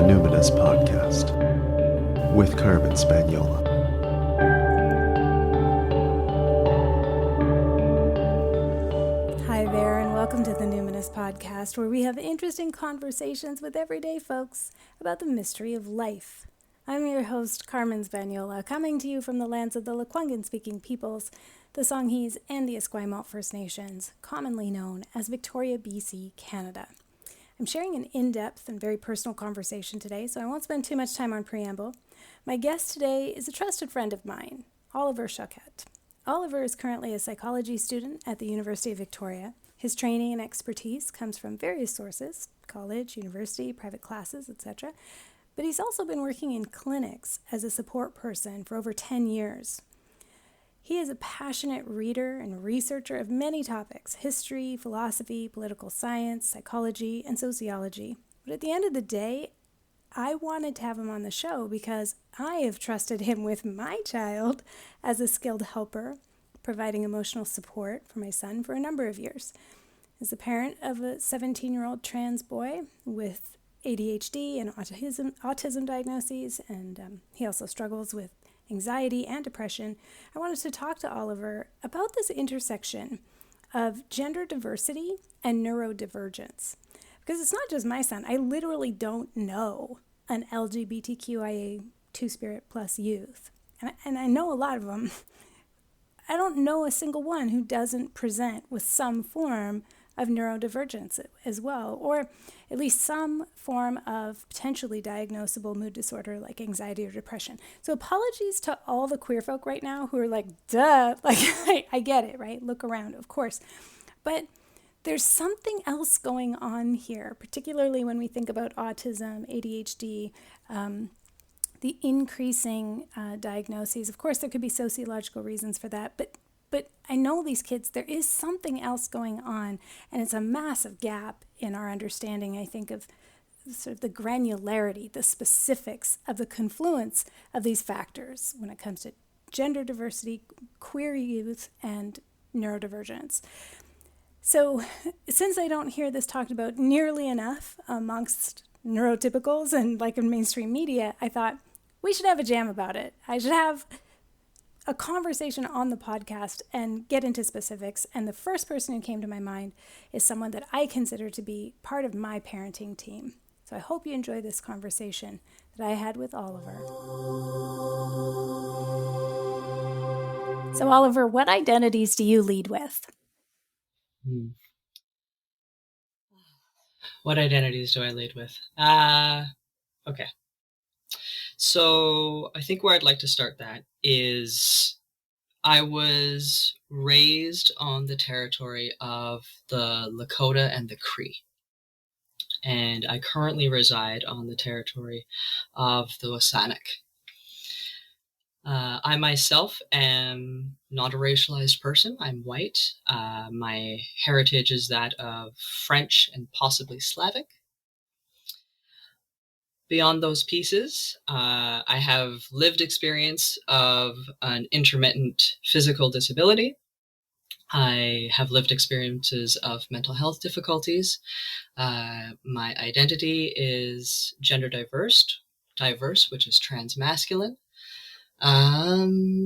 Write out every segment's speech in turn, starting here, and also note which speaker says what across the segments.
Speaker 1: Numinous Podcast with Carmen Spaniola.
Speaker 2: Hi there, and welcome to the Numinous Podcast, where we have interesting conversations with everyday folks about the mystery of life. I'm your host, Carmen Spaniola, coming to you from the lands of the Lekwungen-speaking peoples, the Songhees, and the Esquimalt First Nations, commonly known as Victoria, BC, Canada. I'm sharing an in-depth and very personal conversation today, so I won't spend too much time on preamble. My guest today is a trusted friend of mine, Oliver Choquette. Oliver is currently a psychology student at the University of Victoria. His training and expertise comes from various sources, college, university, private classes, etc. But he's also been working in clinics as a support person for over 10 years. He is a passionate reader and researcher of many topics: history, philosophy, political science, psychology, and sociology. But at the end of the day, I wanted to have him on the show because I have trusted him with my child as a skilled helper, providing emotional support for my son for a number of years. As the parent of a 17-year-old trans boy with ADHD and autism diagnoses, and he also struggles with anxiety and depression, I wanted to talk to Oliver about this intersection of gender diversity and neurodivergence. Because it's not just my son. I literally don't know an LGBTQIA two-spirit plus youth. And I know a lot of them. I don't know a single one who doesn't present with some form of neurodivergence as well, or at least some form of potentially diagnosable mood disorder like anxiety or depression. So apologies to all the queer folk right now who are like, duh, like I get it, right? Look around, of course. But there's something else going on here, particularly when we think about autism, ADHD, the increasing diagnoses. Of course, there could be sociological reasons for that, but I know these kids, there is something else going on, and it's a massive gap in our understanding, I think, of sort of the granularity, the specifics of the confluence of these factors when it comes to gender diversity, queer youth, and neurodivergence. So since I don't hear this talked about nearly enough amongst neurotypicals and like in mainstream media, I thought we should have a jam about it. I should have a conversation on the podcast and get into specifics. And the first person who came to my mind is someone that I consider to be part of my parenting team. So I hope you enjoy this conversation that I had with Oliver. So Oliver, what identities do you lead with?
Speaker 3: What identities do I lead with? Okay. So I think where I'd like to start that is I was raised on the territory of the Lakota and the Cree. And I currently reside on the territory of the WSÁNEĆ. I myself am not a racialized person. I'm white. My heritage is that of French and possibly Slavic. Beyond those pieces, I have lived experience of an intermittent physical disability. I have lived experiences of mental health difficulties. My identity is gender diverse, which is transmasculine. Yeah,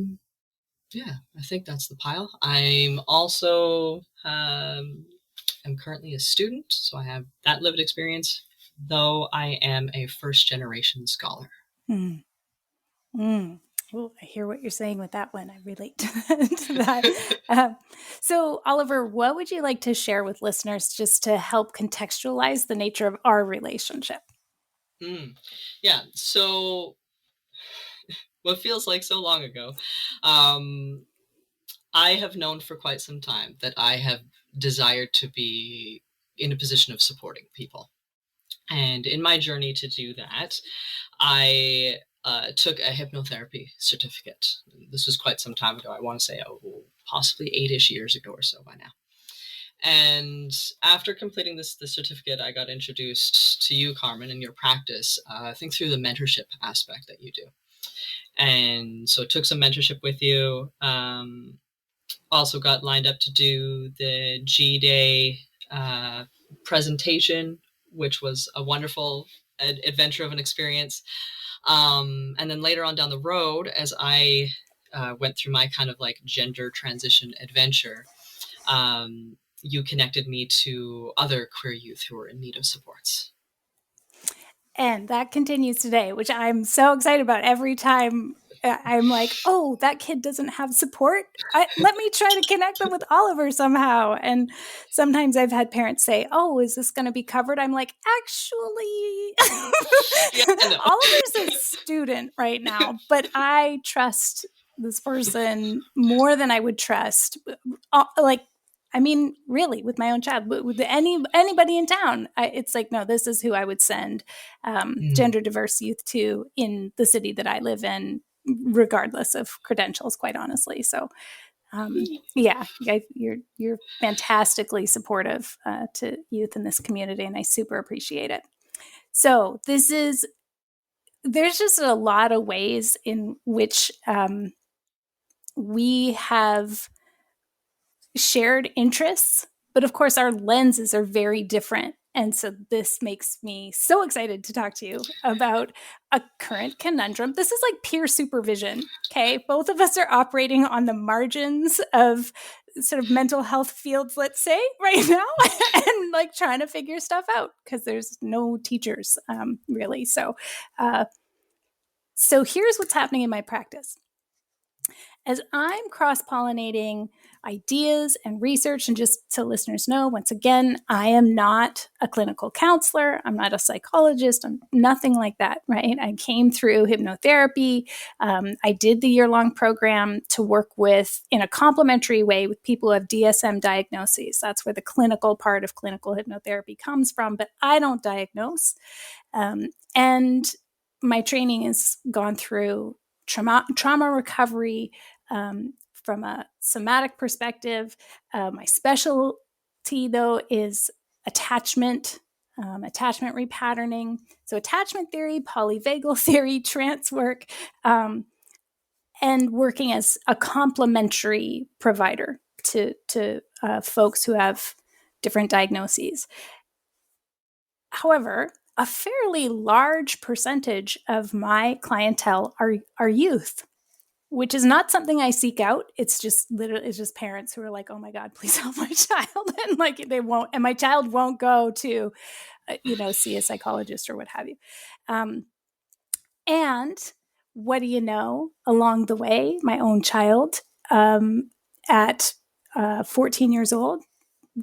Speaker 3: I think that's the pile. I'm also am currently a student, so I have that lived experience, though I am a first-generation scholar.
Speaker 2: Well, I hear what you're saying with that one. I relate to that. So, Oliver, what would you like to share with listeners just to help contextualize the nature of our relationship?
Speaker 3: Yeah, so what feels like so long ago, I have known for quite some time that I have desired to be in a position of supporting people. And in my journey to do that, I took a hypnotherapy certificate. This was quite some time ago. I want to say possibly 8-ish years ago or so by now. And after completing the certificate, I got introduced to you, Carmen, in your practice, I think through the mentorship aspect that you do. And so took some mentorship with you. Also got lined up to do the G-Day presentation, which was a wonderful adventure of an experience. And then later on down the road, as I went through my kind of like gender transition adventure, you connected me to other queer youth who were in need of supports.
Speaker 2: And that continues today, which I'm so excited about. Every time I'm like, oh, that kid doesn't have support. Let me try to connect them with Oliver somehow. And sometimes I've had parents say, oh, is this going to be covered? I'm like, actually, Oliver's a student right now, but I trust this person more than I would trust. Really, with my own child, with anybody in town, it's like, no, this is who I would send gender diverse youth to in the city that I live in, regardless of credentials, quite honestly. So, you're fantastically supportive to youth in this community, and I super appreciate it. So there's just a lot of ways in which we have shared interests, but of course our lenses are very different. And so this makes me so excited to talk to you about a current conundrum. This is like peer supervision, okay? Both of us are operating on the margins of sort of mental health fields, let's say, right now, and like trying to figure stuff out because there's no teachers, really. So here's what's happening in my practice. As I'm cross-pollinating ideas and research, and just so listeners know, once again, I am not a clinical counselor. I'm not a psychologist. I'm nothing like that, right? I came through hypnotherapy. I did the year-long program to work with, in a complementary way, with people who have DSM diagnoses. That's where the clinical part of clinical hypnotherapy comes from, but I don't diagnose. And my training has gone through trauma recovery, from a somatic perspective. My specialty, though, is attachment repatterning. So attachment theory, polyvagal theory, trance work, and working as a complementary provider to folks who have different diagnoses. However, a fairly large percentage of my clientele are youth, which is not something I seek out. It's just parents who are like, oh my God, please help my child. And like and my child won't go to, see a psychologist or what have you. And what do you know, along the way, my own child, at 14 years old,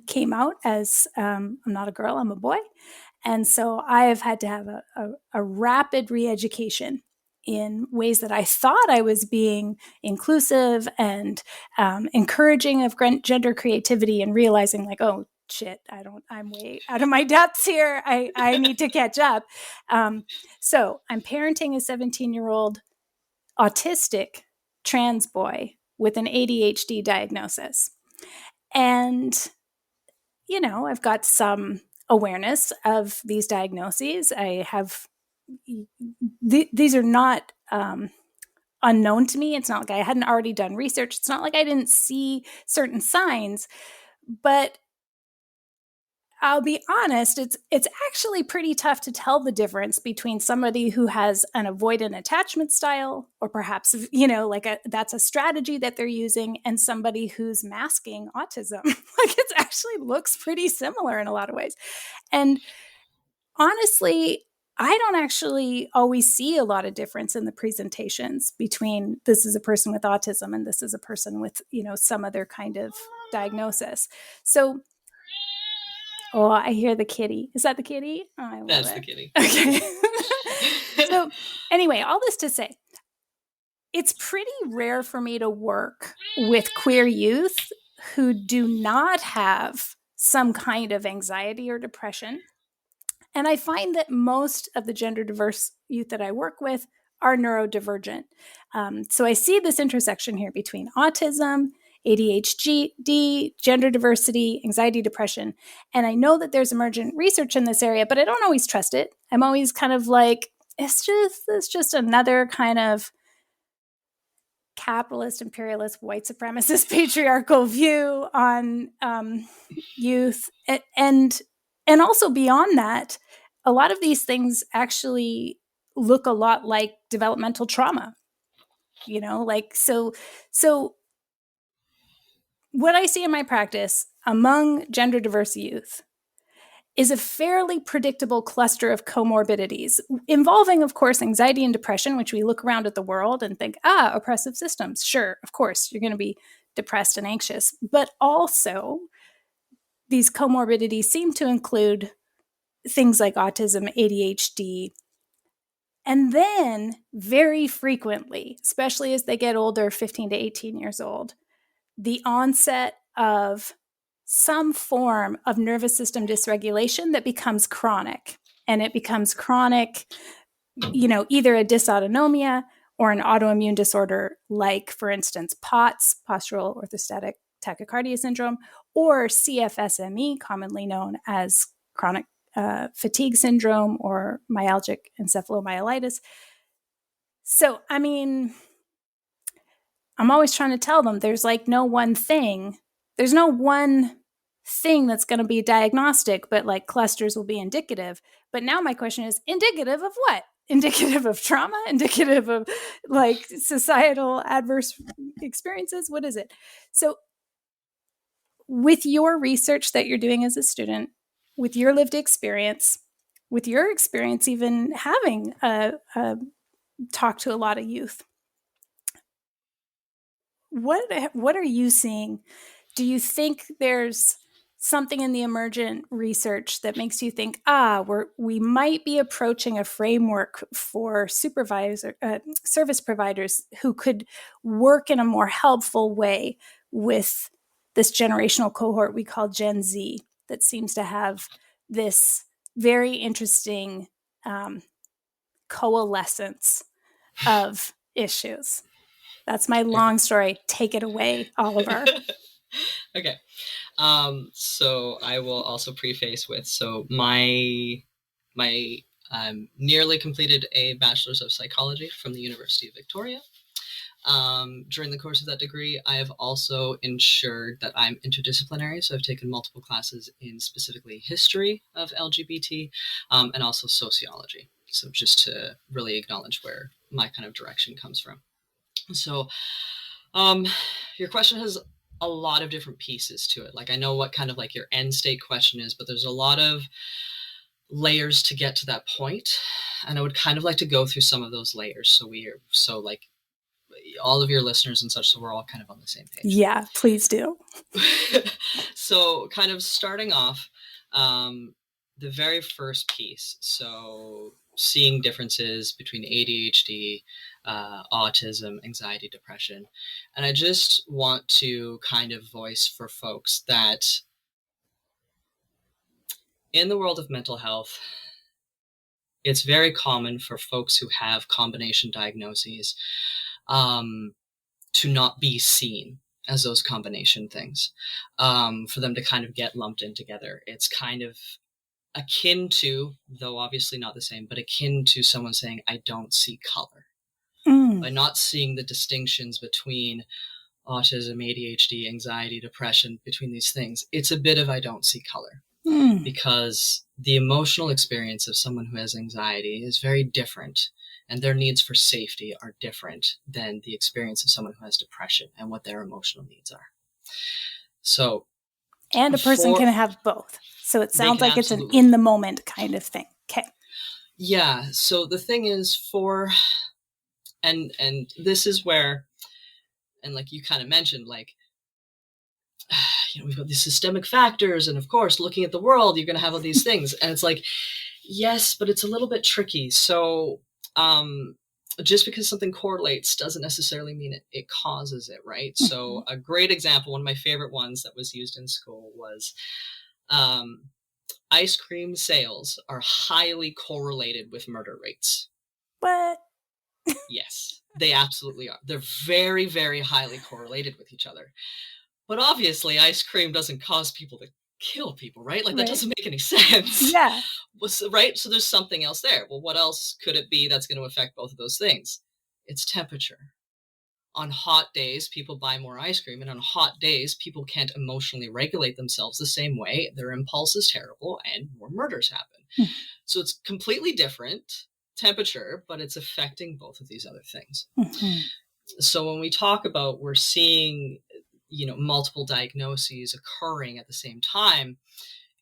Speaker 2: came out as, I'm not a girl, I'm a boy. And so I have had to have a rapid re-education in ways that I thought I was being inclusive and encouraging of gender creativity, and realizing like, oh shit, I'm way out of my depths here. I need to catch up. So I'm parenting a 17-year-old autistic trans boy with an ADHD diagnosis. And, I've got some awareness of these diagnoses. I have, these are not unknown to me. It's not like I hadn't already done research. It's not like I didn't see certain signs, but I'll be honest, it's actually pretty tough to tell the difference between somebody who has an avoidant attachment style, or perhaps, that's a strategy that they're using, and somebody who's masking autism. Like, it actually looks pretty similar in a lot of ways. And honestly, I don't actually always see a lot of difference in the presentations between this is a person with autism and this is a person with, some other kind of diagnosis. So, oh, I hear the kitty. Is that the kitty? Oh, I love
Speaker 3: That's
Speaker 2: it.
Speaker 3: the kitty.
Speaker 2: Okay. So anyway, all this to say, it's pretty rare for me to work with queer youth who do not have some kind of anxiety or depression. And I find that most of the gender diverse youth that I work with are neurodivergent. So I see this intersection here between autism, ADHD, gender diversity, anxiety, depression. And I know that there's emergent research in this area, but I don't always trust it. I'm always kind of like, it's just another kind of capitalist, imperialist, white supremacist, patriarchal view on youth. And also beyond that, a lot of these things actually look a lot like developmental trauma, so what I see in my practice among gender diverse youth is a fairly predictable cluster of comorbidities involving, of course, anxiety and depression, which we look around at the world and think, oppressive systems. Sure, of course, you're going to be depressed and anxious. But also, these comorbidities seem to include things like autism, ADHD, and then very frequently, especially as they get older, 15 to 18 years old, the onset of some form of nervous system dysregulation that becomes chronic. And it becomes chronic, either a dysautonomia or an autoimmune disorder like, for instance, POTS, postural orthostatic tachycardia syndrome, or CFSME, commonly known as chronic fatigue syndrome or myalgic encephalomyelitis. So, I'm always trying to tell them there's no one thing. There's no one thing that's going to be diagnostic, but clusters will be indicative. But now my question is, indicative of what? Indicative of trauma? Indicative of societal adverse experiences? What is it? So with your research that you're doing as a student, with your lived experience, with your experience even having talked to a lot of youth, what are you seeing? Do you think there's something in the emergent research that makes you think, we might be approaching a framework for service providers who could work in a more helpful way with this generational cohort we call Gen Z that seems to have this very interesting coalescence of issues? That's my long story. Take it away, Oliver.
Speaker 3: Okay. So I will also preface with, my nearly completed a bachelor's of psychology from the University of Victoria. During the course of that degree, I have also ensured that I'm interdisciplinary. So I've taken multiple classes in specifically history of LGBT and also sociology. So just to really acknowledge where my kind of direction comes from. So your question has a lot of different pieces to it. I know what kind of your end state question is, but there's a lot of layers to get to that point. And I would kind of like to go through some of those layers. So all of your listeners and such, so we're all kind of on the same page.
Speaker 2: Yeah, please do.
Speaker 3: So kind of starting off, the very first piece. So seeing differences between ADHD, autism, anxiety, depression. And I just want to kind of voice for folks that in the world of mental health, it's very common for folks who have combination diagnoses to not be seen as those combination things, for them to kind of get lumped in together. It's kind of akin to, though obviously not the same, but akin to someone saying, I don't see color. By not seeing the distinctions between autism, ADHD, anxiety, depression, between these things, it's a bit of I don't see color. Because the emotional experience of someone who has anxiety is very different, and their needs for safety are different than the experience of someone who has depression and what their emotional needs are. So,
Speaker 2: and a person can have both. So it sounds like it's an in the moment kind of thing. Okay.
Speaker 3: Yeah. So the thing is and this is where, and you kind of mentioned, we've got these systemic factors, and of course, looking at the world, you're going to have all these things. And it's yes, but it's a little bit tricky. So just because something correlates doesn't necessarily mean it causes it, right? Mm-hmm. So a great example, one of my favorite ones that was used in school was ice cream sales are highly correlated with murder rates.
Speaker 2: What?
Speaker 3: Yes, they absolutely are. They're very, very highly correlated with each other. But obviously, ice cream doesn't cause people to kill people, right? That doesn't make any sense.
Speaker 2: Yeah.
Speaker 3: Right? So there's something else there. Well, what else could it be that's going to affect both of those things? It's temperature. On hot days, people buy more ice cream, and on hot days, people can't emotionally regulate themselves the same way. Their impulse is terrible, and more murders happen. So it's completely different temperature, but it's affecting both of these other things. So when we talk about we're seeing, multiple diagnoses occurring at the same time,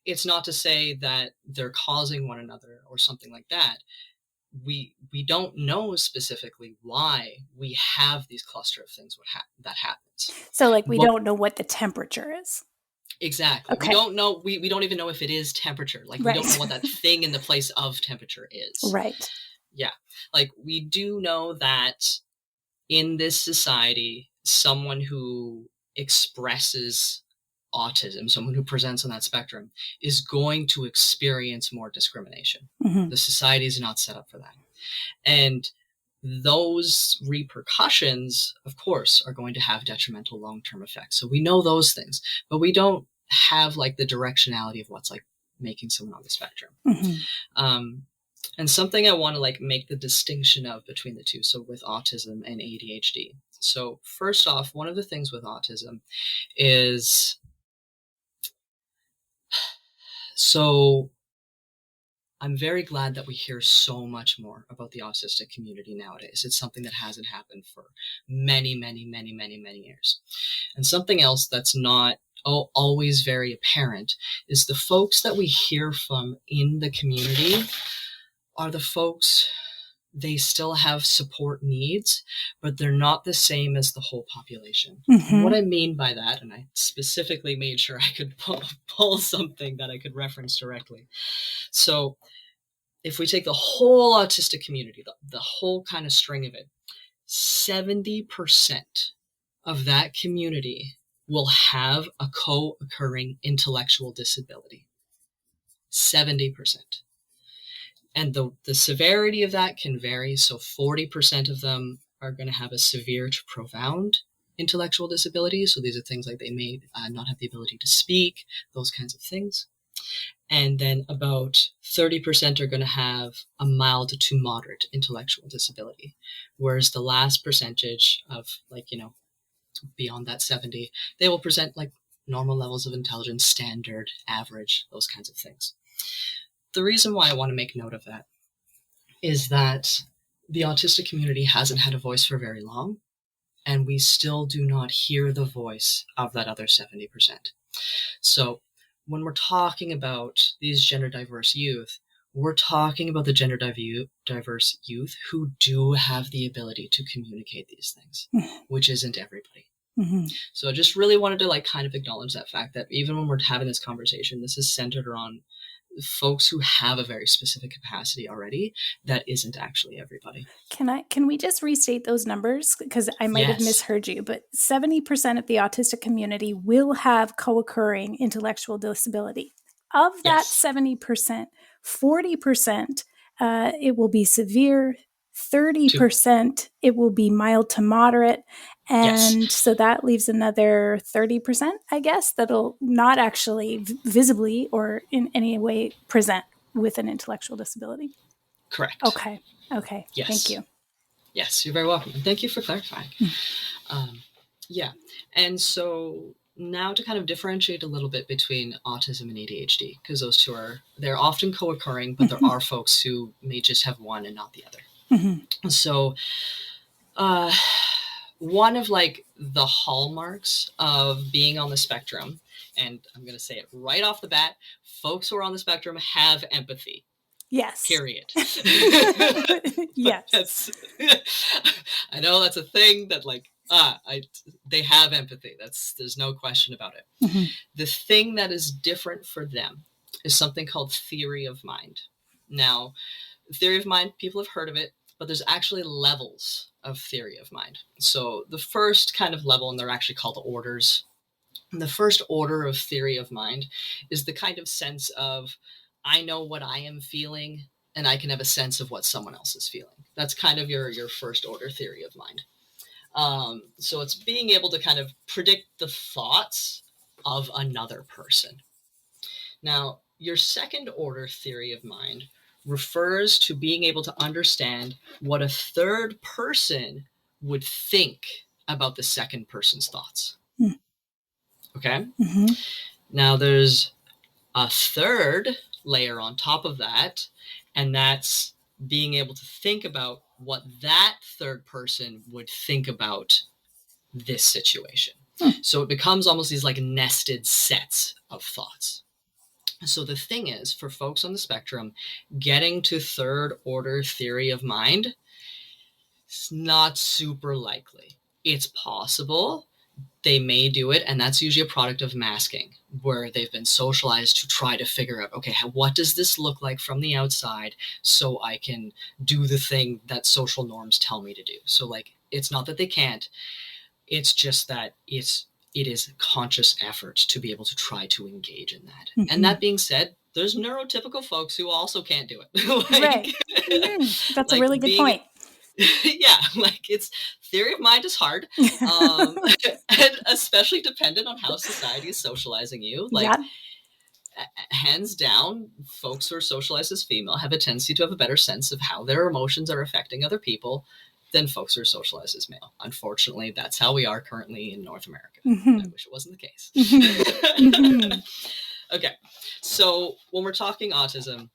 Speaker 3: it's not to say that they're causing one another or something like that. We don't know specifically why we have these cluster of things that happens.
Speaker 2: So like we don't know what the temperature is.
Speaker 3: Exactly. Okay. We don't know. We don't even know if it is temperature. Like we don't know what that thing in the place of temperature is.
Speaker 2: Right.
Speaker 3: Yeah. Like we do know that in this society, someone who expresses autism, someone who presents on that spectrum, is going to experience more discrimination. The society is not set up for that. And those repercussions, of course, are going to have detrimental long-term effects. So we know those things, but we don't have like the directionality of what's like making someone on the spectrum. And something I want to like make the distinction of between the two. So with autism and ADHD. So first off, one of the things with autism is, so I'm very glad that we hear so much more about the autistic community nowadays. It's something that hasn't happened for many, many, many, many, many years. And something else that's not always very apparent is the folks that we hear from in the community are the folks, they still have support needs, but they're not the same as the whole population. And what I mean by that, and I specifically made sure I could pull something that I could reference directly. So if we take the whole autistic community, the whole kind of string of it, 70% of that community will have a co-occurring intellectual disability. 70%. And the severity of that can vary. So 40% of them are going to have a severe to profound intellectual disability. So these are things like they may not have the ability to speak, those kinds of things. And then about 30% are going to have a mild to moderate intellectual disability. Whereas the last percentage of beyond that 70, they will present like normal levels of intelligence, standard, average, those kinds of things. The reason why I want to make note of that is that the autistic community hasn't had a voice for very long, and we still do not hear the voice of that other 70%. So when we're talking about these gender diverse youth, we're talking about the gender diverse youth who do have the ability to communicate these things, which isn't everybody. So I just really wanted to kind of acknowledge that fact that even when we're having this conversation, this is centered around folks who have a very specific capacity already. That isn't actually everybody.
Speaker 2: Can we just restate those numbers? Because I might have misheard you, but 70% of the autistic community will have co-occurring intellectual disability. Of that 70%, 40% it will be severe, 30% it will be mild to moderate, and so that leaves another 30%, I guess, that'll not actually visibly or in any way present with an intellectual disability.
Speaker 3: Correct.
Speaker 2: Okay.
Speaker 3: Yes.
Speaker 2: Thank you.
Speaker 3: Yes, you're very welcome. And thank you for clarifying. And so now to kind of differentiate a little bit between autism and ADHD, because those two they're often co-occurring, but there are folks who may just have one and not the other. So one of the hallmarks of being on the spectrum, and I'm going to say it right off the bat, folks who are on the spectrum have empathy.
Speaker 2: Yes.
Speaker 3: Period.
Speaker 2: Yes.
Speaker 3: I know that's a thing that they have empathy. There's no question about it. The thing that is different for them is something called theory of mind. Now, theory of mind, people have heard of it, but there's actually levels of theory of mind. So the first kind of level, and they're actually called orders. And the first order of theory of mind is the kind of sense of, I know what I am feeling, and I can have a sense of what someone else is feeling. That's kind of your first order theory of mind. So it's being able to kind of predict the thoughts of another person. Now, your second order theory of mind refers to being able to understand what a third person would think about the second person's thoughts.
Speaker 2: Mm.
Speaker 3: Okay?
Speaker 2: Mm-hmm.
Speaker 3: Now there's a third layer on top of that, and that's being able to think about what that third person would think about this situation. So it becomes almost these like nested sets of thoughts. So the thing is, for folks on the spectrum, getting to third order theory of mind is not super likely. It's possible. They may do it, and that's usually a product of masking, where they've been socialized to try to figure out, okay, what does this look like from the outside so I can do the thing that social norms tell me to do. So like, it's not that they can't, it's just that it is conscious effort to be able to try to engage in that.
Speaker 2: Mm-hmm.
Speaker 3: And that being said, there's neurotypical folks who also can't do it. Like,
Speaker 2: right. Mm-hmm. That's
Speaker 3: like
Speaker 2: a really good point.
Speaker 3: Yeah, like it's theory of mind is hard, and especially dependent on how society is socializing you. Like, hands down, folks who are socialized as female have a tendency to have a better sense of how their emotions are affecting other people than folks who are socialized as male. Unfortunately, that's how we are currently in North America.
Speaker 2: Mm-hmm.
Speaker 3: I wish it wasn't the case.
Speaker 2: Mm-hmm.
Speaker 3: Okay, so when we're talking autism,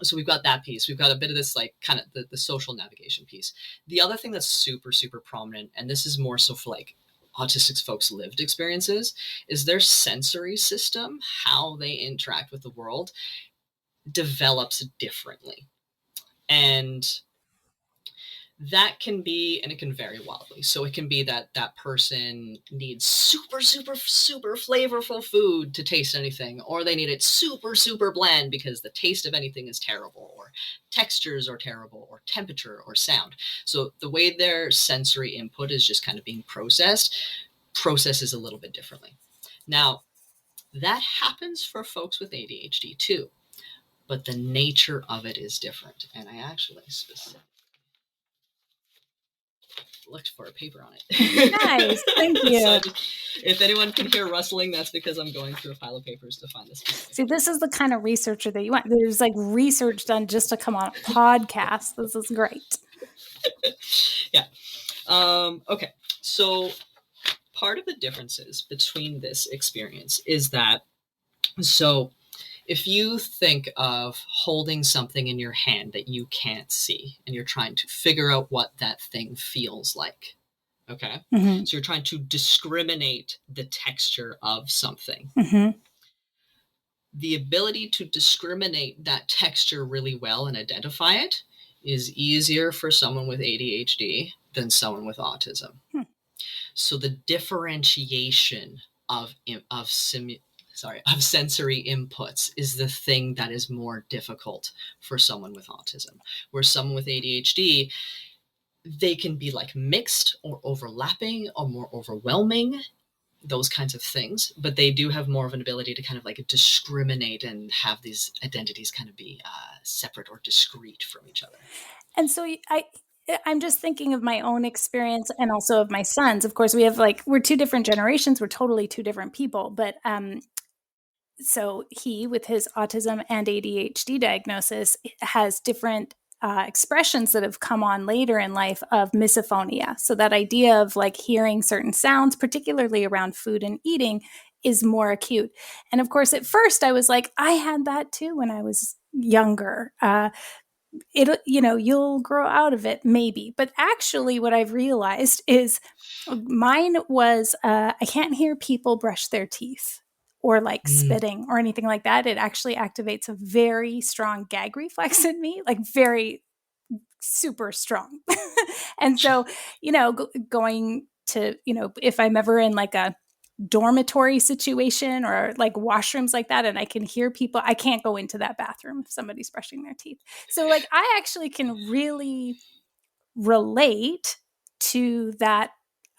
Speaker 3: so we've got that piece. We've got a bit of this, like, kind of the social navigation piece. The other thing that's super, super prominent, and this is more so for like autistic folks' lived experiences, is their sensory system, how they interact with the world, develops differently. And that can be, and it can vary wildly. So it can be that that person needs super, super, super flavorful food to taste anything, or they need it super, super bland because the taste of anything is terrible, or textures are terrible, or temperature or sound. So the way their sensory input is just kind of being processes a little bit differently. Now, that happens for folks with ADHD too, but the nature of it is different. And I actually specifically looked for a paper on it.
Speaker 2: Nice, thank you.
Speaker 3: So if anyone can hear rustling, that's because I'm going through a pile of papers to find this.
Speaker 2: See, this is the kind of researcher that you want. There's like research done just to come on a podcast. This is great.
Speaker 3: Yeah. Okay. So part of the differences between this experience is that, so if you think of holding something in your hand that you can't see, and you're trying to figure out what that thing feels like, okay?
Speaker 2: Mm-hmm.
Speaker 3: So you're trying to discriminate the texture of something.
Speaker 2: Mm-hmm.
Speaker 3: The ability to discriminate that texture really well and identify it is easier for someone with ADHD than someone with autism. So the differentiation of sensory inputs is the thing that is more difficult for someone with autism. Where someone with ADHD, they can be like mixed or overlapping or more overwhelming, those kinds of things, but they do have more of an ability to kind of like discriminate and have these identities kind of be separate or discrete from each other.
Speaker 2: And so I'm just thinking of my own experience and also of my son's. Of course, we have we're two different generations. We're totally two different people. But so he, with his autism and ADHD diagnosis, has different expressions that have come on later in life of misophonia. So that idea of like hearing certain sounds, particularly around food and eating, is more acute. And of course, at first I was like, I had that too when I was younger. You'll grow out of it maybe. But actually what I've realized is mine was, I can't hear people brush their teeth or like spitting or anything like that. It actually activates a very strong gag reflex in me, like very super strong. And so, going to, if I'm ever in like a dormitory situation or like washrooms like that and I can hear people, I can't go into that bathroom if somebody's brushing their teeth. So like I actually can really relate to that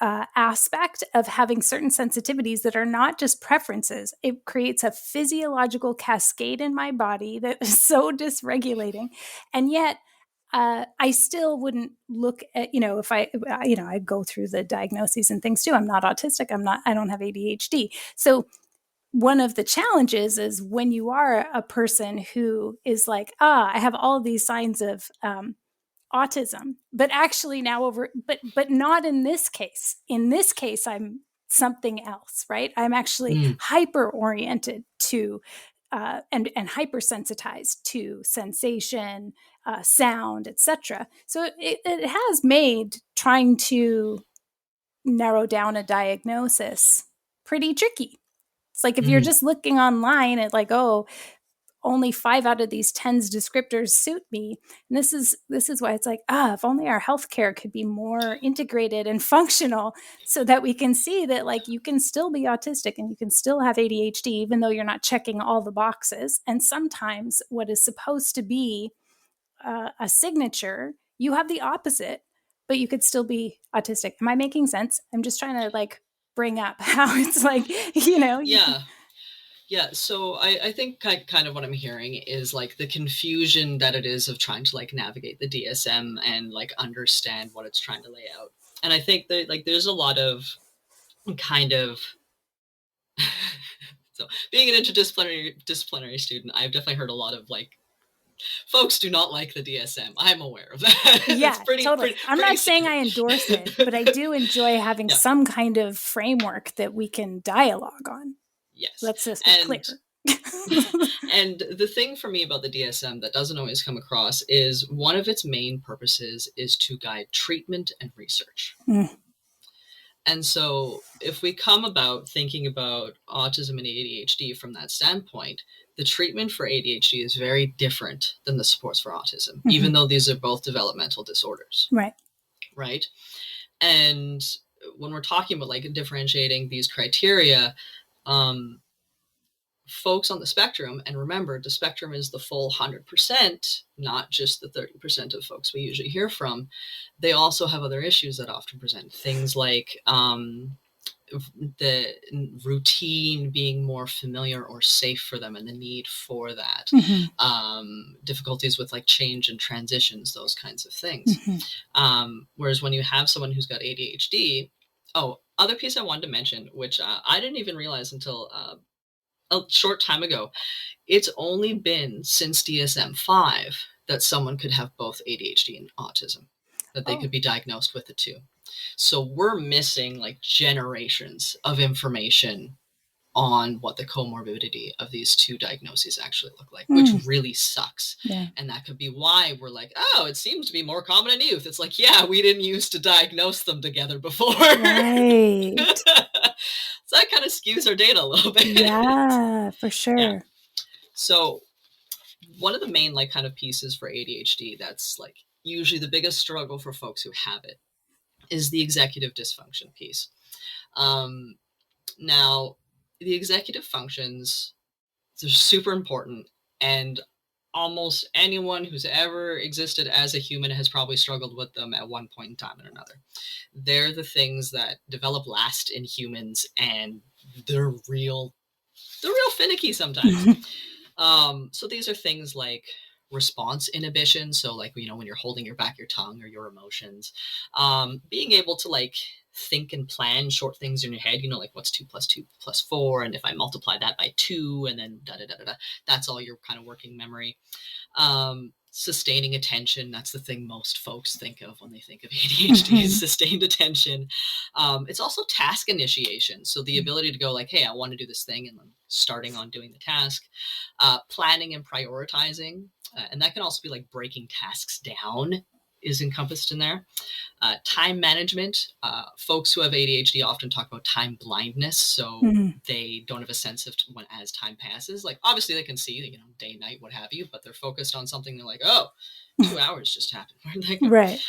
Speaker 2: aspect of having certain sensitivities that are not just preferences. It creates a physiological cascade in my body that is so dysregulating. And yet I still wouldn't look at, if I go through the diagnoses and things too. I'm not autistic. I don't have ADHD. So one of the challenges is when you are a person who is like, I have all of these signs of autism, but actually now but not in this case. In this case, I'm something else, right? I'm actually hyper oriented to and hypersensitized to sensation, sound, etc. So it has made trying to narrow down a diagnosis pretty tricky. It's like if you're just looking online at like, oh, only 5 out of these 10 descriptors suit me. And this is why it's like, if only our healthcare could be more integrated and functional so that we can see that like you can still be autistic and you can still have ADHD, even though you're not checking all the boxes. And sometimes what is supposed to be a signature, you have the opposite, but you could still be autistic. Am I making sense? I'm just trying to like bring up how it's like,
Speaker 3: Yeah, so I think kind of what I'm hearing is like the confusion that it is of trying to like navigate the DSM and like understand what it's trying to lay out. And I think that like there's a lot of kind of so being an interdisciplinary student, I've definitely heard a lot of like folks do not like the DSM. I'm aware of that.
Speaker 2: Yeah, totally. I'm not saying I endorse it, but I do enjoy having some kind of framework that we can dialogue on.
Speaker 3: Yes.
Speaker 2: Let's just be clear.
Speaker 3: And the thing for me about the DSM that doesn't always come across is one of its main purposes is to guide treatment and research. And so if we come about thinking about autism and ADHD from that standpoint, the treatment for ADHD is very different than the supports for autism, even though these are both developmental disorders. Right. And when we're talking about like differentiating these criteria, folks on the spectrum, and remember, the spectrum is the full 100%, not just the 30% of folks we usually hear from. They also have other issues that often present things like the routine being more familiar or safe for them and the need for that, difficulties with like change and transitions, those kinds of things. Whereas when you have someone who's got ADHD, other piece I wanted to mention, which I didn't even realize until a short time ago, it's only been since DSM-5 that someone could have both ADHD and autism, that they could be diagnosed with the two. So we're missing like generations of information on what the comorbidity of these two diagnoses actually look like, which really sucks. And that could be why we're like, it seems to be more common in youth. It's like, we didn't used to diagnose them together before.
Speaker 2: Right.
Speaker 3: So that kind of skews our data a little bit.
Speaker 2: Yeah, for sure.
Speaker 3: So one of the main like kind of pieces for ADHD that's like usually the biggest struggle for folks who have it is the executive dysfunction piece. Now, the executive functions, they're super important, and almost anyone who's ever existed as a human has probably struggled with them at one point in time or another. They're the things that develop last in humans, and they're real finicky sometimes. So these are things like response inhibition. So like, when you're holding your tongue or your emotions, being able to like think and plan short things in your head, like what's 2 + 2 + 4. And if I multiply that by 2 and then that's all your kind of working memory. Sustaining attention. That's the thing most folks think of when they think of ADHD is sustained attention. It's also task initiation. So the ability to go like, hey, I want to do this thing, and then starting on doing the task. Planning and prioritizing. And that can also be like breaking tasks down is encompassed in there. Time management. Folks who have ADHD often talk about time blindness. So they don't have a sense of when as time passes. Like obviously they can see, day, night, what have you, but they're focused on something. They're like, 2 hours just happened. Where did that go?
Speaker 2: Right.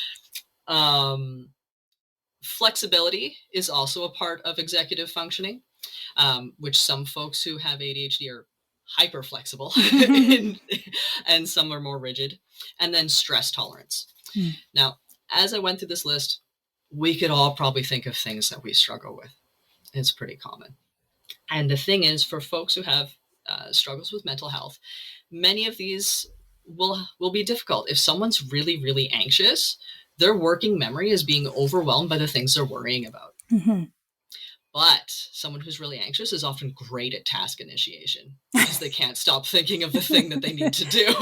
Speaker 3: Flexibility is also a part of executive functioning, which some folks who have ADHD are hyper flexible and some are more rigid. And then stress tolerance. Now, as I went through this list, we could all probably think of things that we struggle with. It's pretty common. And the thing is, for folks who have struggles with mental health, many of these will be difficult. If someone's really, really anxious, their working memory is being overwhelmed by the things they're worrying about. But someone who's really anxious is often great at task initiation because they can't stop thinking of the thing that they need to do.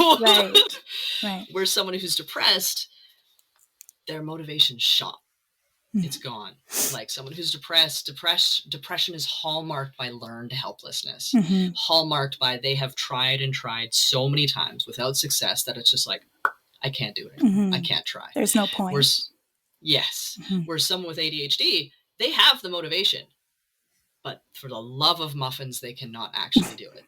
Speaker 2: Right.
Speaker 3: Whereas someone who's depressed, their motivation shot. It's gone. Like someone who's depression is hallmarked by learned helplessness, hallmarked by they have tried and tried so many times without success that it's just like, I can't do it anymore. I can't try.
Speaker 2: There's no point.
Speaker 3: Where someone with ADHD, they have the motivation, but for the love of muffins, they cannot actually do it.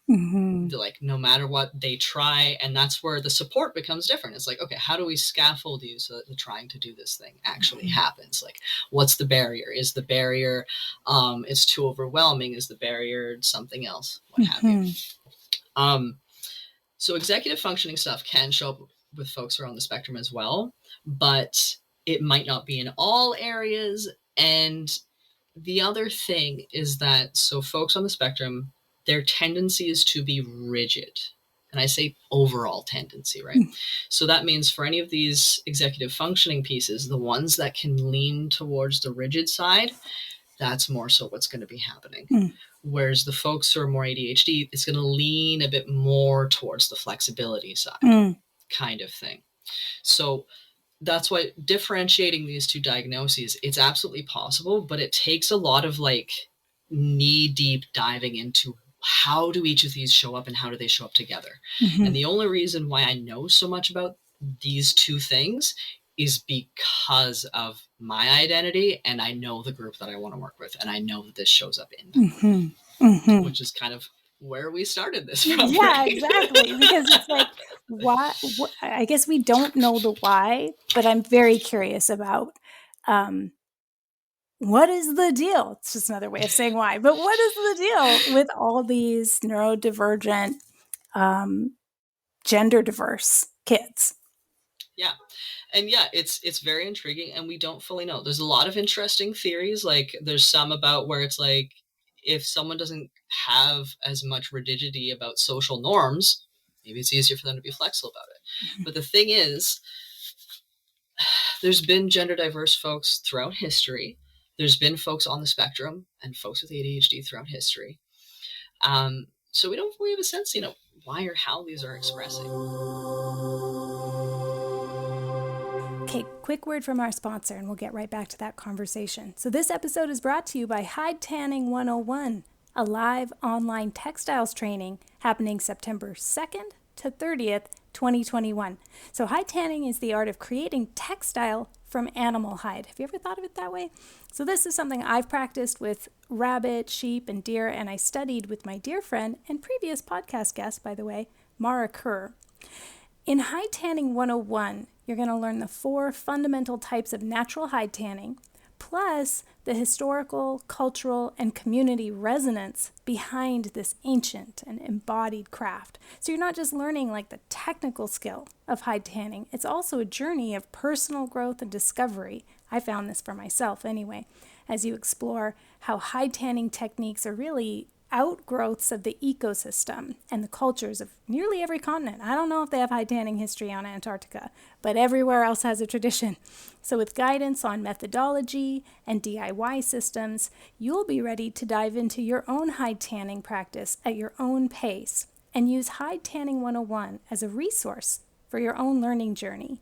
Speaker 3: They're like, no matter what, they try. And that's where the support becomes different. It's like, okay, how do we scaffold you so that the trying to do this thing actually happens? Like, what's the barrier? Is the barrier, it's too overwhelming? Is the barrier something else? What have you? So executive functioning stuff can show up with folks who are on the spectrum as well, but it might not be in all areas. And the other thing is that, so folks on the spectrum, their tendency is to be rigid. And I say overall tendency, right? So that means for any of these executive functioning pieces, the ones that can lean towards the rigid side, that's more so what's going to be happening. Whereas the folks who are more ADHD, it's going to lean a bit more towards the flexibility side kind of thing. So that's why differentiating these two diagnoses, it's absolutely possible, but it takes a lot of like knee-deep diving into how do each of these show up and how do they show up together. And the only reason why I know so much about these two things is because of my identity, and I know the group that I want to work with, and I know that this shows up in them, which is kind of where we started this from.
Speaker 2: Yeah,
Speaker 3: right?
Speaker 2: exactly. Because it's like, why? I guess we don't know the why, but I'm very curious about what is the deal? It's just another way of saying why. But what is the deal with all these neurodivergent, gender diverse kids?
Speaker 3: Yeah. And yeah, it's very intriguing, and we don't fully know. There's a lot of interesting theories. Like there's some about where it's like, if someone doesn't have as much rigidity about social norms, maybe it's easier for them to be flexible about it. But the thing is, there's been gender diverse folks throughout history. There's been folks on the spectrum and folks with ADHD throughout history. So we don't really have a sense, why or how these are expressing.
Speaker 2: Okay, quick word from our sponsor, and we'll get right back to that conversation. So this episode is brought to you by Hide Tanning 101, a live online textiles training happening September 2nd to 30th, 2021. So hide tanning is the art of creating textile from animal hide. Have you ever thought of it that way? So this is something I've practiced with rabbit, sheep, and deer, and I studied with my dear friend and previous podcast guest, by the way, Mara Kerr. In Hide Tanning 101, you're going to learn the 4 fundamental types of natural hide tanning, plus the historical, cultural, and community resonance behind this ancient and embodied craft. So you're not just learning like the technical skill of hide tanning, it's also a journey of personal growth and discovery. I found this for myself anyway, as you explore how hide tanning techniques are really outgrowths of the ecosystem and the cultures of nearly every continent. I don't know if they have hide tanning history on Antarctica, but everywhere else has a tradition. So with guidance on methodology and DIY systems, you'll be ready to dive into your own hide tanning practice at your own pace and use Hide Tanning 101 as a resource for your own learning journey.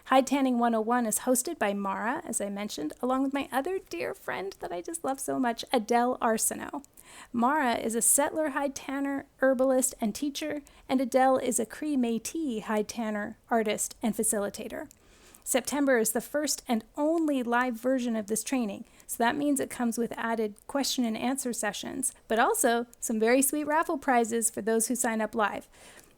Speaker 2: Hide Tanning 101 is hosted by Mara, as I mentioned, along with my other dear friend that I just love so much, Adele Arsenault. Mara is a settler hide tanner, herbalist, and teacher, and Adele is a Cree Métis hide tanner, artist, and facilitator. September is the first and only live version of this training, so that means it comes with added question and answer sessions, but also some very sweet raffle prizes for those who sign up live.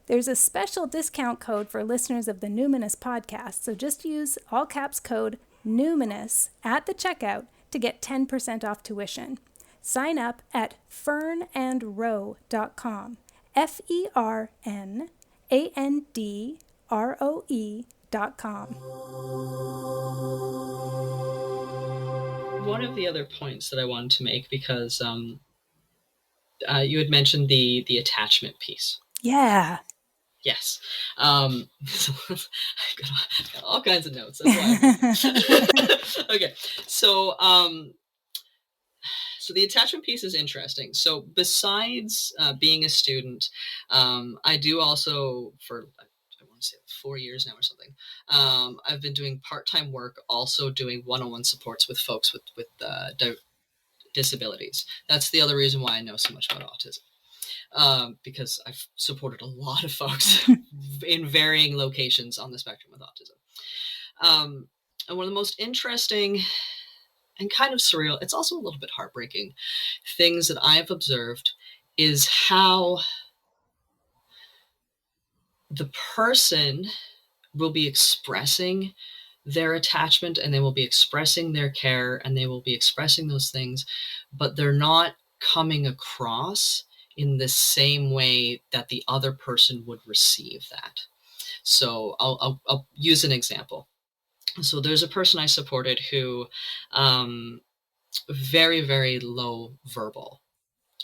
Speaker 2: There's a special discount code for listeners of the Numinous podcast, so just use all caps code NUMINOUS at the checkout to get 10% off tuition. Sign up at fernandroe.com, FERNANDROE.com.
Speaker 3: One of the other points that I wanted to make, because you had mentioned the attachment piece.
Speaker 2: Yeah.
Speaker 3: Yes. I've got all kinds of notes. That's why. Okay. So the attachment piece is interesting. So besides being a student, I do also, for, I want to say 4 years now or something. I've been doing part-time work, also doing one-on-one supports with folks with disabilities. That's the other reason why I know so much about autism, because I've supported a lot of folks in varying locations on the spectrum with autism. And one of the most interesting and kind of surreal, it's also a little bit heartbreaking, things that I've observed is how the person will be expressing their attachment, and they will be expressing their care, and they will be expressing those things, but they're not coming across in the same way that the other person would receive that. So I'll use an example. So there's a person I supported who very, very low verbal,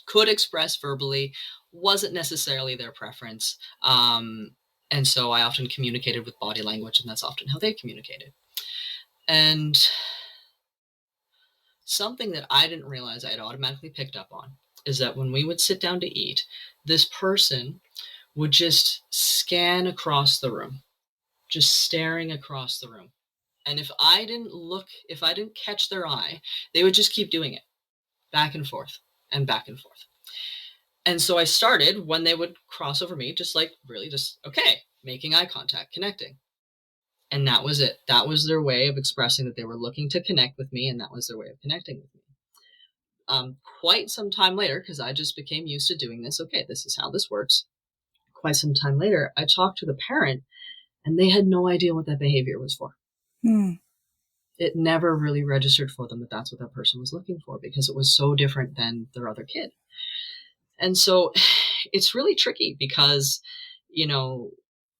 Speaker 3: could express verbally, wasn't necessarily their preference. And so I often communicated with body language, and that's often how they communicated. And something that I didn't realize I had automatically picked up on is that when we would sit down to eat, this person would just scan across the room, just staring across the room. And if I didn't catch their eye, they would just keep doing it back and forth and back and forth. And so I started, when they would cross over me, just okay, making eye contact, connecting. And that was it. That was their way of expressing that they were looking to connect with me, and that was their way of connecting with me. Quite some time later, because I just became used to doing this, okay, this is how this works. Quite some time later, I talked to the parent, and they had no idea what that behavior was for. It never really registered for them that that's what that person was looking for, because it was so different than their other kid. And so it's really tricky because,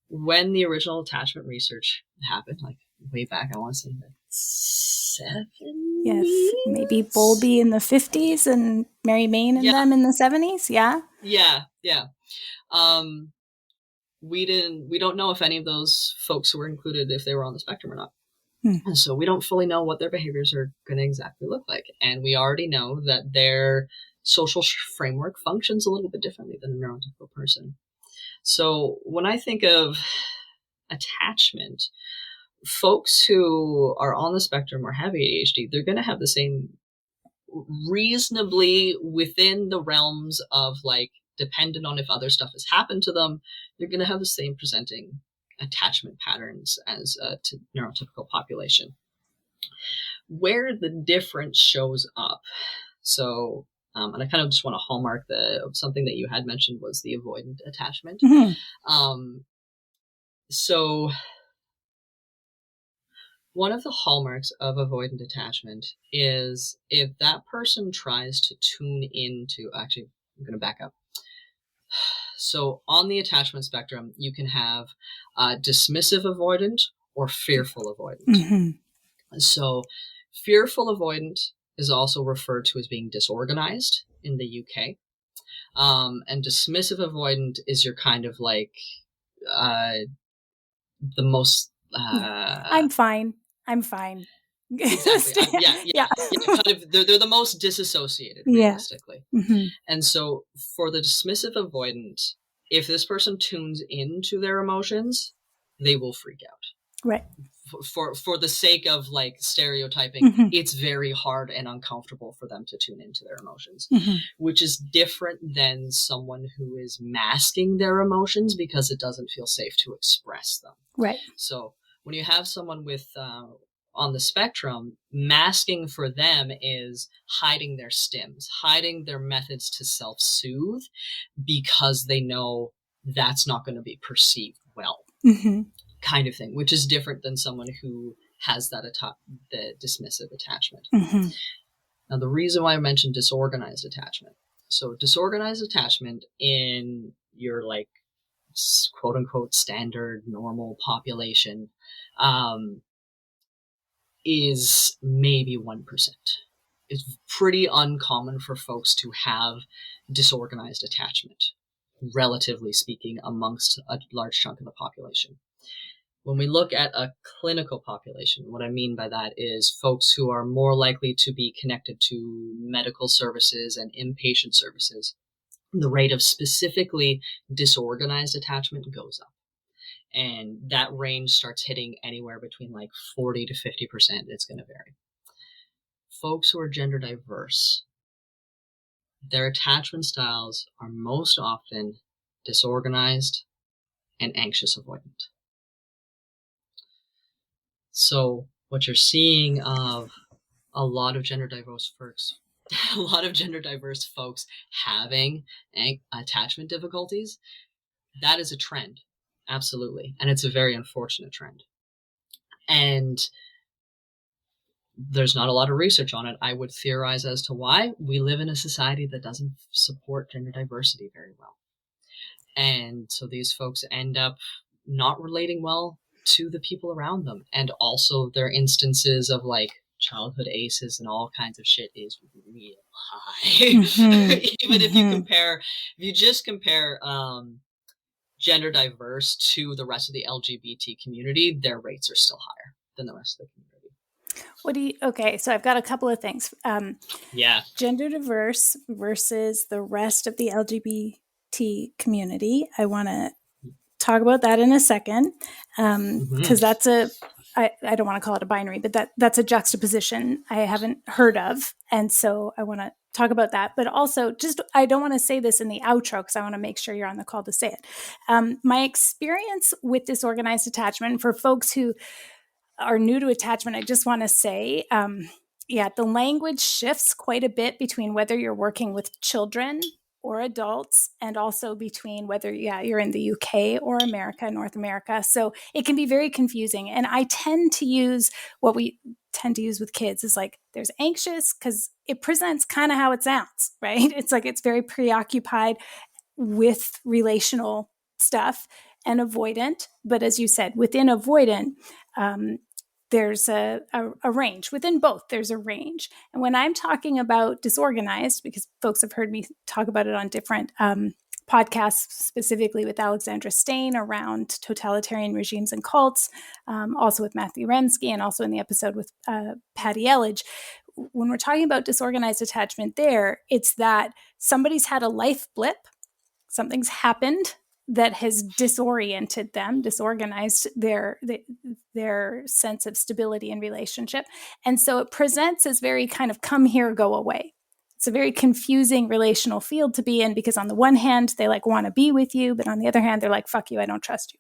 Speaker 3: when the original attachment research happened, like way back, I want to say the 70s?
Speaker 2: Yes, maybe Bowlby in the 50s and Mary Main and them in the 70s, yeah?
Speaker 3: Yeah. We don't know if any of those folks were included, if they were on the spectrum or not. And so we don't fully know what their behaviors are going to exactly look like. And we already know that their social framework functions a little bit differently than a neurotypical person. So when I think of attachment, folks who are on the spectrum or have ADHD, they're going to have the same, reasonably within the realms of, like, dependent on if other stuff has happened to them, they're going to have the same presenting attachment patterns as a neurotypical population. Where the difference shows up, so and I kind of just want to hallmark something that you had mentioned was the avoidant attachment. So one of the hallmarks of avoidant attachment is if that person tries to tune into, actually, I'm going to back up. So on the attachment spectrum, you can have dismissive avoidant or fearful avoidant. So fearful avoidant is also referred to as being disorganized in the UK. And dismissive avoidant is your kind of like the most...
Speaker 2: I'm fine.
Speaker 3: Exactly. Yeah. Kind of, they're the most disassociated, realistically. And so for the dismissive avoidant, if this person tunes into their emotions, they will freak out.
Speaker 2: Right.
Speaker 3: For the sake of, like, stereotyping, it's very hard and uncomfortable for them to tune into their emotions, which is different than someone who is masking their emotions because it doesn't feel safe to express them.
Speaker 2: Right.
Speaker 3: So when you have someone with on the spectrum, masking for them is hiding their stims, hiding their methods to self-soothe because they know that's not going to be perceived well, kind of thing, which is different than someone who has that the dismissive attachment. Now, the reason why I mentioned disorganized attachment. So disorganized attachment in your, like, quote unquote standard normal population is maybe 1%. It's pretty uncommon for folks to have disorganized attachment, relatively speaking, amongst a large chunk of the population. When we look at a clinical population, what I mean by that is folks who are more likely to be connected to medical services and inpatient services, the rate of specifically disorganized attachment goes up. And that range starts hitting anywhere between like 40 to 50%. It's going to vary. Folks who are gender diverse, their attachment styles are most often disorganized and anxious avoidant. So what you're seeing of a lot of gender diverse folks, having attachment difficulties, that is a trend. Absolutely. And it's a very unfortunate trend. And there's not a lot of research on it. I would theorize as to why. We live in a society that doesn't support gender diversity very well. And so these folks end up not relating well to the people around them. And also their instances of like childhood ACEs and all kinds of shit is real high. Even if you just compare gender diverse to the rest of the LGBT community, their rates are still higher than the rest of the community.
Speaker 2: Okay, so I've got a couple of things.
Speaker 3: Gender
Speaker 2: diverse versus the rest of the LGBT community. I want to talk about that in a second, because that's I don't want to call it a binary, but that's a juxtaposition I haven't heard of. And so I want to talk about that. But also, I don't want to say this in the outro because I want to make sure you're on the call to say it. My experience with disorganized attachment, for folks who are new to attachment, I just want to say, the language shifts quite a bit between whether you're working with children or adults, and also between whether you're in the UK or North America. So it can be very confusing. And I tend to use what we tend to use with kids is like, there's anxious because it presents kind of how it sounds, right? It's like it's very preoccupied with relational stuff, and avoidant. But as you said, within avoidant, there's a range. Within both, there's a range. And when I'm talking about disorganized, because folks have heard me talk about it on different podcasts, specifically with Alexandra Stain around totalitarian regimes and cults, also with Matthew Remski, and also in the episode with Patty Elledge. When we're talking about disorganized attachment there, it's that somebody's had a life blip, something's happened that has disoriented them, disorganized their sense of stability in relationship. And so it presents as very kind of come here, go away. It's a very confusing relational field to be in, because on the one hand, they like want to be with you, but on the other hand, they're like, fuck you, I don't trust you.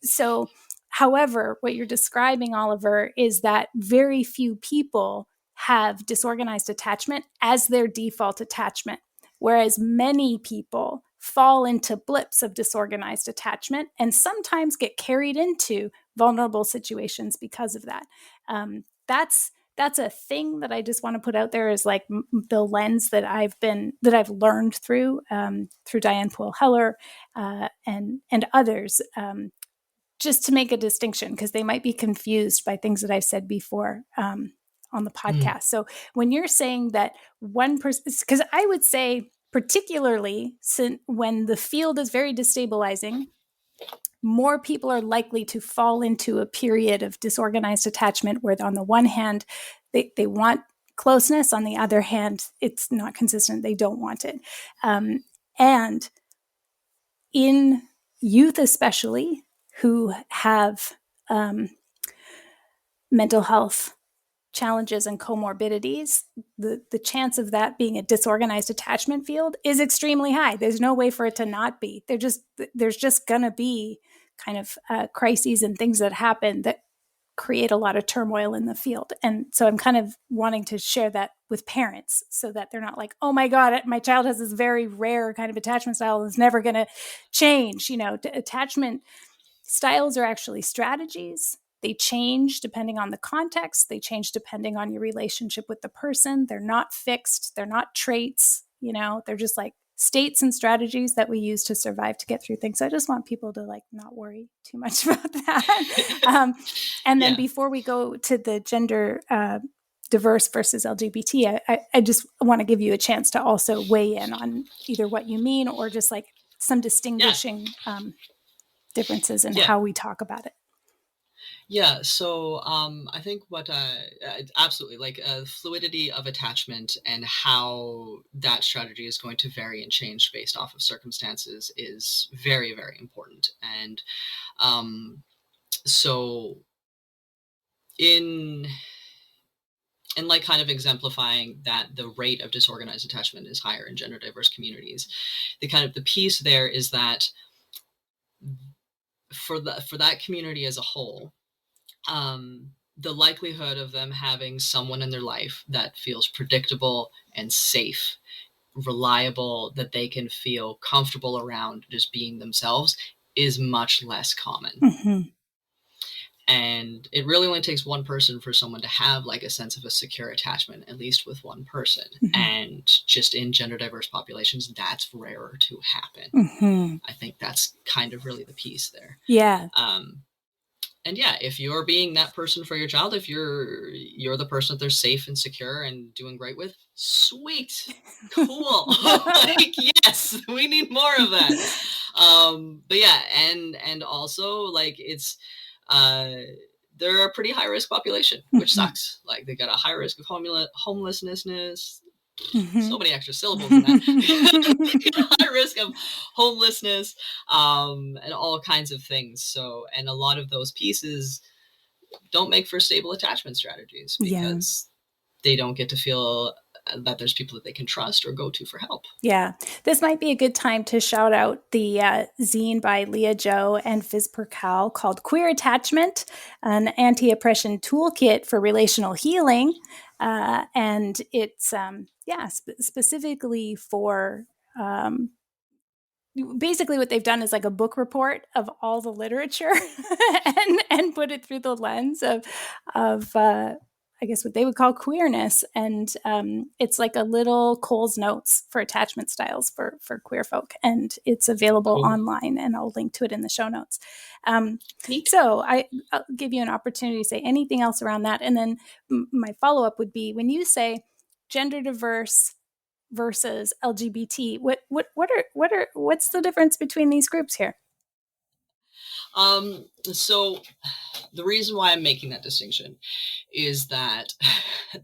Speaker 2: So, however, what you're describing, Oliver, is that very few people have disorganized attachment as their default attachment, whereas many people fall into blips of disorganized attachment and sometimes get carried into vulnerable situations because of that. That's a thing that I just want to put out there, is like the lens that I've learned through Diane Poole Heller and others, just to make a distinction, because they might be confused by things that I've said before on the podcast. So when you're saying that one person, because I would say, particularly when the field is very destabilizing, more people are likely to fall into a period of disorganized attachment where on the one hand, they want closeness. On the other hand, it's not consistent. They don't want it. And in youth, especially, who have mental health challenges and comorbidities, the chance of that being a disorganized attachment field is extremely high. There's no way for it to not be. There's just going to be kind of crises and things that happen that create a lot of turmoil in the field. And so I'm kind of wanting to share that with parents so that they're not like, oh my God, my child has this very rare kind of attachment style and it's never going to change. Attachment styles are actually strategies. They change depending on the context. They change depending on your relationship with the person. They're not fixed. They're not traits. They're just like states and strategies that we use to survive, to get through things. So I just want people to like not worry too much about that. And then before we go to the gender diverse versus LGBT, I just want to give you a chance to also weigh in on either what you mean or just like some distinguishing differences in how we talk about it.
Speaker 3: Yeah, so I think what absolutely like fluidity of attachment and how that strategy is going to vary and change based off of circumstances is very, very important. And um, so in like kind of exemplifying that the rate of disorganized attachment is higher in gender diverse communities, the piece there is that for that community as a whole, the likelihood of them having someone in their life that feels predictable and safe, reliable, that they can feel comfortable around just being themselves is much less common.
Speaker 2: Mm-hmm.
Speaker 3: And it really only takes one person for someone to have like a sense of a secure attachment, at least with one person.
Speaker 2: Mm-hmm.
Speaker 3: And just in gender diverse populations, that's rarer to happen.
Speaker 2: Mm-hmm.
Speaker 3: I think that's kind of really the piece there.
Speaker 2: Yeah.
Speaker 3: And yeah, if you're being that person for your child, if you're the person that they're safe and secure and doing great with, sweet, cool. Like, yes, we need more of that. But yeah, and also like it's they're a pretty high risk population, which sucks. Like they got a high risk of homelessness.
Speaker 2: Mm-hmm.
Speaker 3: So many extra syllables in that. High risk of homelessness, and all kinds of things. So, and a lot of those pieces don't make for stable attachment strategies because they don't get to feel that there's people that they can trust or go to for help.
Speaker 2: Yeah. This might be a good time to shout out the zine by Leah Joe and Fiz Percal called Queer Attachment, an anti-oppression toolkit for relational healing. And it's, specifically for, basically what they've done is like a book report of all the literature and put it through the lens of I guess what they would call queerness. And it's like a little Cole's Notes for attachment styles for queer folk. And it's available online, and I'll link to it in the show notes. So I'll give you an opportunity to say anything else around that. And then my follow-up would be, when you say gender diverse versus LGBT, what's the difference between these groups here?
Speaker 3: So the reason why I'm making that distinction is that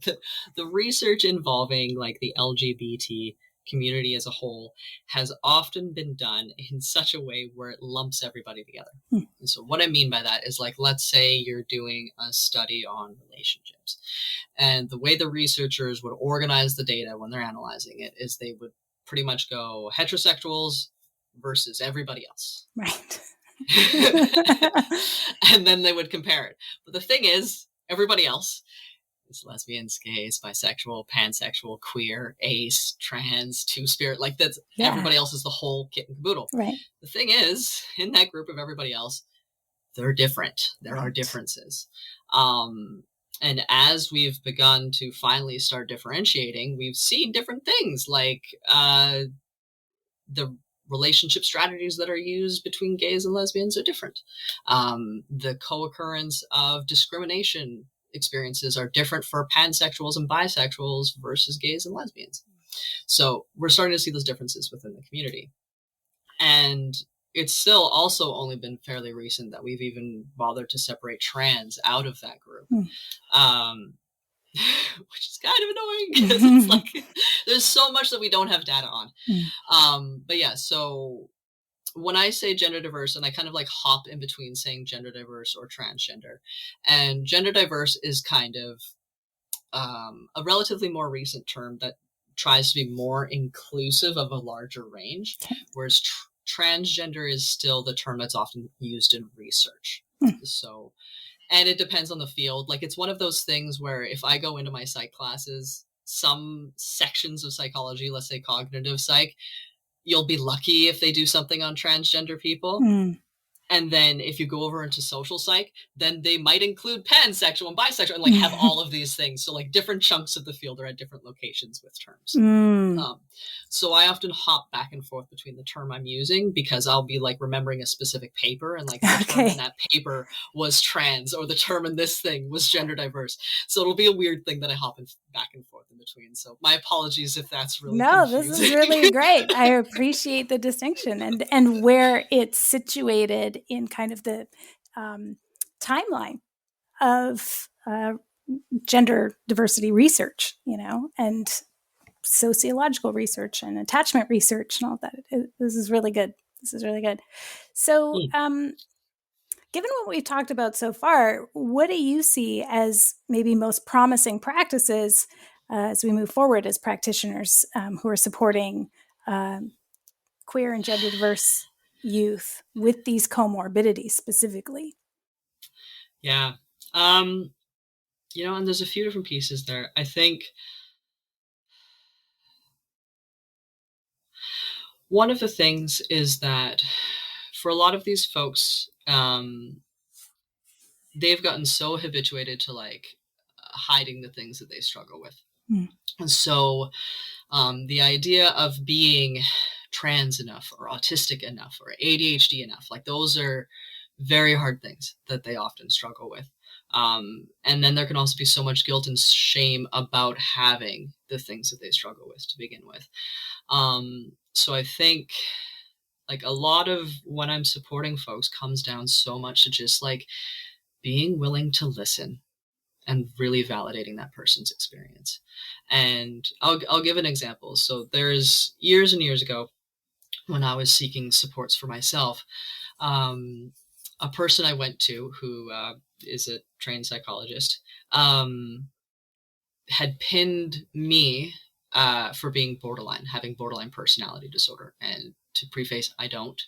Speaker 3: the research involving like the LGBT community as a whole has often been done in such a way where it lumps everybody together. And so what I mean by that is, like, let's say you're doing a study on relationships, and the way the researchers would organize the data when they're analyzing it is they would pretty much go heterosexuals versus everybody else.
Speaker 2: Right.
Speaker 3: And then they would compare it. But the thing is, everybody else is lesbians, gays, bisexual, pansexual, queer, ace, trans, two-spirit. Like, that's everybody else is the whole kit and caboodle.
Speaker 2: Right.
Speaker 3: The thing is, in that group of everybody else, they're different. There are differences. And as we've begun to finally start differentiating, we've seen different things, like the relationship strategies that are used between gays and lesbians are different. The co-occurrence of discrimination experiences are different for pansexuals and bisexuals versus gays and lesbians. So we're starting to see those differences within the community. And it's still also only been fairly recent that we've even bothered to separate trans out of that group. Which is kind of annoying because it's like there's so much that we don't have data on. But yeah, so when I say gender diverse, and I kind of like hop in between saying gender diverse or transgender, and gender diverse is kind of a relatively more recent term that tries to be more inclusive of a larger range, whereas transgender is still the term that's often used in research. So, and it depends on the field. Like, it's one of those things where if I go into my psych classes, some sections of psychology, let's say cognitive psych, you'll be lucky if they do something on transgender people. And then if you go over into social psych, then they might include pansexual and bisexual and like have all of these things. So like different chunks of the field are at different locations with terms. So I often hop back and forth between the term I'm using because I'll be like remembering a specific paper and like the term in that paper was trans, or the term in this thing was gender diverse. So it'll be a weird thing that I hop back and forth in between. So my apologies if that's really confusing.
Speaker 2: This is really great. I appreciate the distinction and where it's situated in kind of the timeline of gender diversity research, and sociological research and attachment research and all that. This is really good. So, given what we've talked about so far, what do you see as maybe most promising practices as we move forward as practitioners who are supporting queer and gender diverse youth with these comorbidities specifically?
Speaker 3: Yeah. And there's a few different pieces there. I think one of the things is that for a lot of these folks, they've gotten so habituated to hiding the things that they struggle with. And so the idea of being trans enough or autistic enough or ADHD enough, those are very hard things that they often struggle with. And then there can also be so much guilt and shame about having the things that they struggle with to begin with. So I think a lot of when I'm supporting folks comes down so much to just being willing to listen and really validating that person's experience. And I'll give an example. So there's years and years ago when I was seeking supports for myself, a person I went to who is a trained psychologist had pinned me for being borderline, having borderline personality disorder. And to preface, I don't.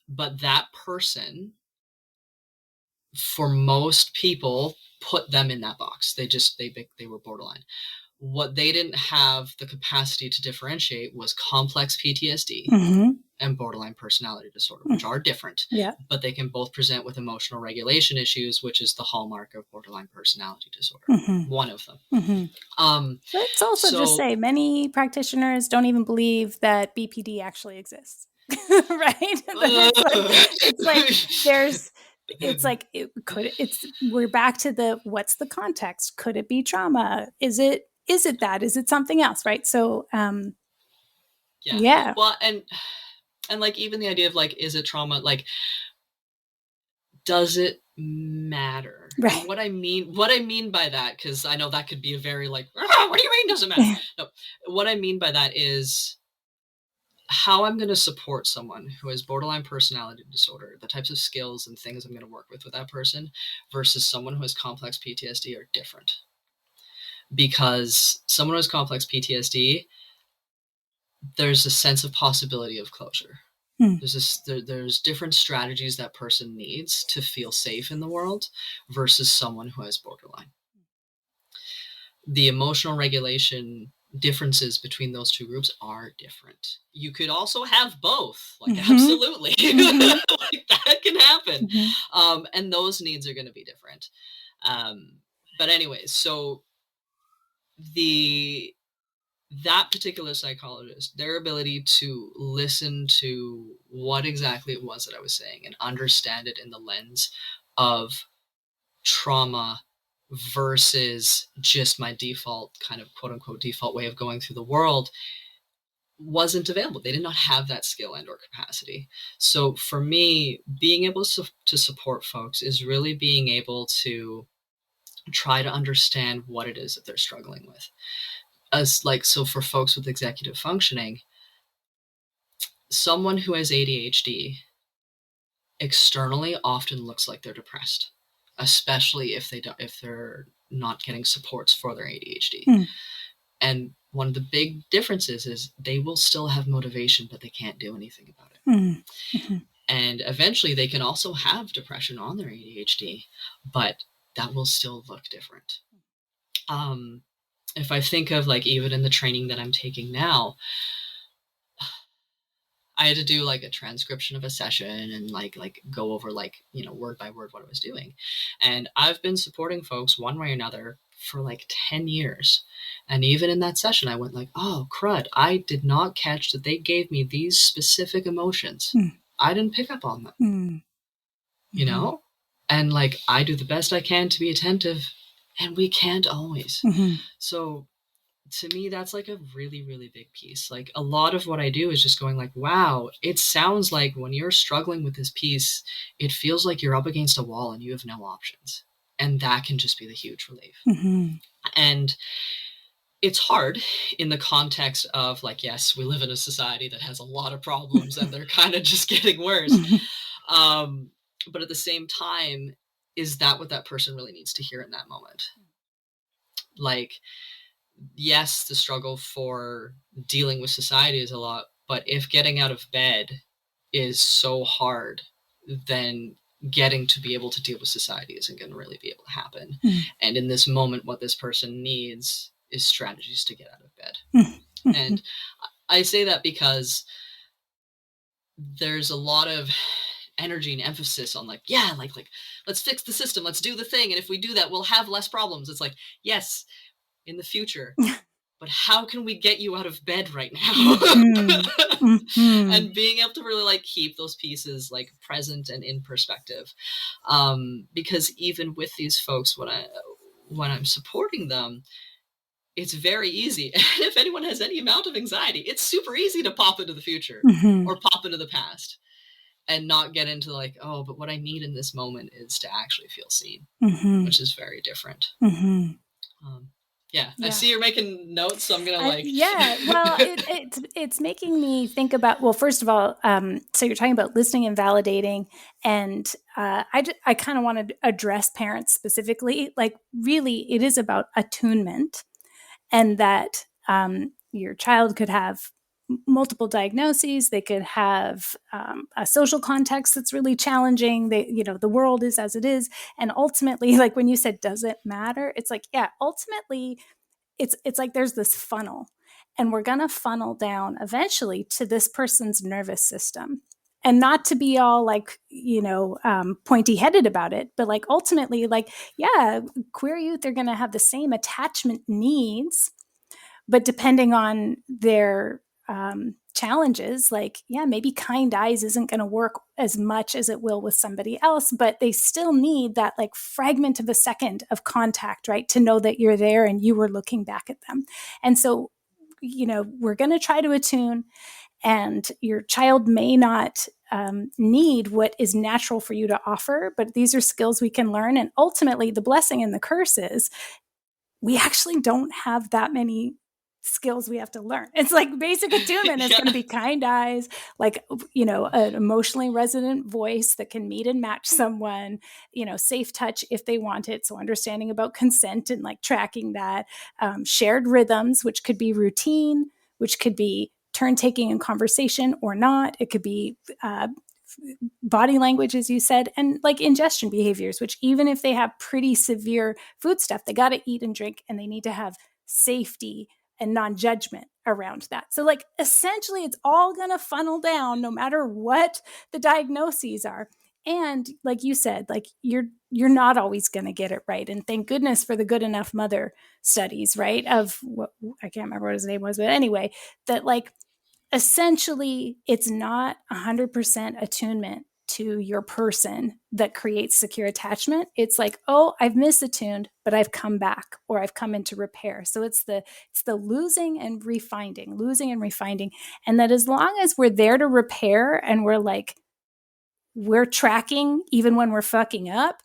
Speaker 3: But that person, for most people, put them in that box. They were borderline. What they didn't have the capacity to differentiate was complex PTSD and borderline personality disorder, which are different.
Speaker 2: Yeah.
Speaker 3: But they can both present with emotional regulation issues, which is the hallmark of borderline personality disorder. One of them.
Speaker 2: Let's also just say many practitioners don't even believe that BPD actually exists. Right? We're back to what's the context? Could it be trauma? Is it that? Is it something else? Right? So, yeah.
Speaker 3: Well, and even the idea of is it trauma? Does it matter?
Speaker 2: Right.
Speaker 3: And what I mean by that, because I know that could be a very what do you mean doesn't matter? No, what I mean by that is how I'm going to support someone who has borderline personality disorder, the types of skills and things I'm going to work with that person versus someone who has complex PTSD are different. Because someone who has complex PTSD, there's a sense of possibility of closure. There's different strategies that person needs to feel safe in the world versus someone who has borderline. The emotional regulation differences between those two groups are different. You could also have both, absolutely. That can happen. And those needs are going to be different. But anyways, so that particular psychologist, their ability to listen to what exactly it was that I was saying and understand it in the lens of trauma versus just my default kind of quote unquote default way of going through the world wasn't available. They did not have that skill and or capacity. So for me, being able to support folks is really being able to try to understand what it is that they're struggling with. So for folks with executive functioning, someone who has ADHD externally often looks like they're depressed, especially if they're not getting supports for their ADHD. And one of the big differences is they will still have motivation, but they can't do anything about it. And eventually they can also have depression on their ADHD, but that will still look different. If I think of even in the training that I'm taking now, I had to do a transcription of a session and go over word by word what I was doing. And I've been supporting folks one way or another for 10 years. And even in that session, I went oh, crud, I did not catch that they gave me these specific emotions. I didn't pick up on them, you know? And I do the best I can to be attentive, and we can't always. So to me, that's like a really, really big piece. Like a lot of what I do is just going like, wow, it sounds like when you're struggling with this piece, it feels like you're up against a wall and you have no options. And that can just be the huge relief.
Speaker 2: Mm-hmm.
Speaker 3: And it's hard in the context of like, yes, we live in a society that has a lot of problems and they're kind of just getting worse. But at the same time, is that what that person really needs to hear in that moment? Like, yes, the struggle for dealing with society is a lot, but if getting out of bed is so hard, then getting to be able to deal with society isn't going to really be able to happen. And in this moment, what this person needs is strategies to get out of bed. And I say that because there's a lot of energy and emphasis on like, yeah, like let's fix the system, let's do the thing, and if we do that, we'll have less problems. It's like, yes, in the future, but how can we get you out of bed right now? And being able to really like keep those pieces like present and in perspective, because even with these folks, when I'm supporting them, it's very easy. And if anyone has any amount of anxiety, it's super easy to pop into the future or pop into the past and not get into like, oh, but what I need in this moment is to actually feel seen, which is very different. Yeah, I see you're making notes, so I'm gonna like.
Speaker 2: Well, it's making me think about. Well, first of all, so you're talking about listening and validating, and I kind of want to address parents specifically. Like, really, it is about attunement, and that your child could have multiple diagnoses. They could have a social context that's really challenging. The world is as it is. And ultimately, like when you said, does it matter? It's like, yeah, ultimately it's like there's this funnel and we're going to funnel down eventually to this person's nervous system. And not to be all like, pointy headed about it, but like ultimately, like, yeah, queer youth are going to have the same attachment needs, but depending on their challenges, like, yeah, maybe kind eyes isn't going to work as much as it will with somebody else, but they still need that like fragment of a second of contact, right? To know that you're there and you were looking back at them. And so, we're going to try to attune, and your child may not need what is natural for you to offer, but these are skills we can learn. And ultimately, the blessing and the curse is we actually don't have that many skills we have to learn. It's like basic attunement is going to be kind eyes, like, an emotionally resonant voice that can meet and match someone, safe touch if they want it. So understanding about consent and like tracking that, shared rhythms, which could be routine, which could be turn taking in conversation or not. It could be body language, as you said, and like ingestion behaviors, which even if they have pretty severe food stuff, they got to eat and drink, and they need to have safety and non-judgment around that. So like essentially it's all going to funnel down no matter what the diagnoses are. And like you said, like you're not always going to get it right. And thank goodness for the Good Enough Mother studies, right? Of what, I can't remember what his name was, but anyway, that like essentially it's not 100% attunement to your person that creates secure attachment. It's like, oh, I've misattuned, but I've come back, or I've come into repair. So it's the losing and refinding. And that as long as we're there to repair and we're tracking even when we're fucking up,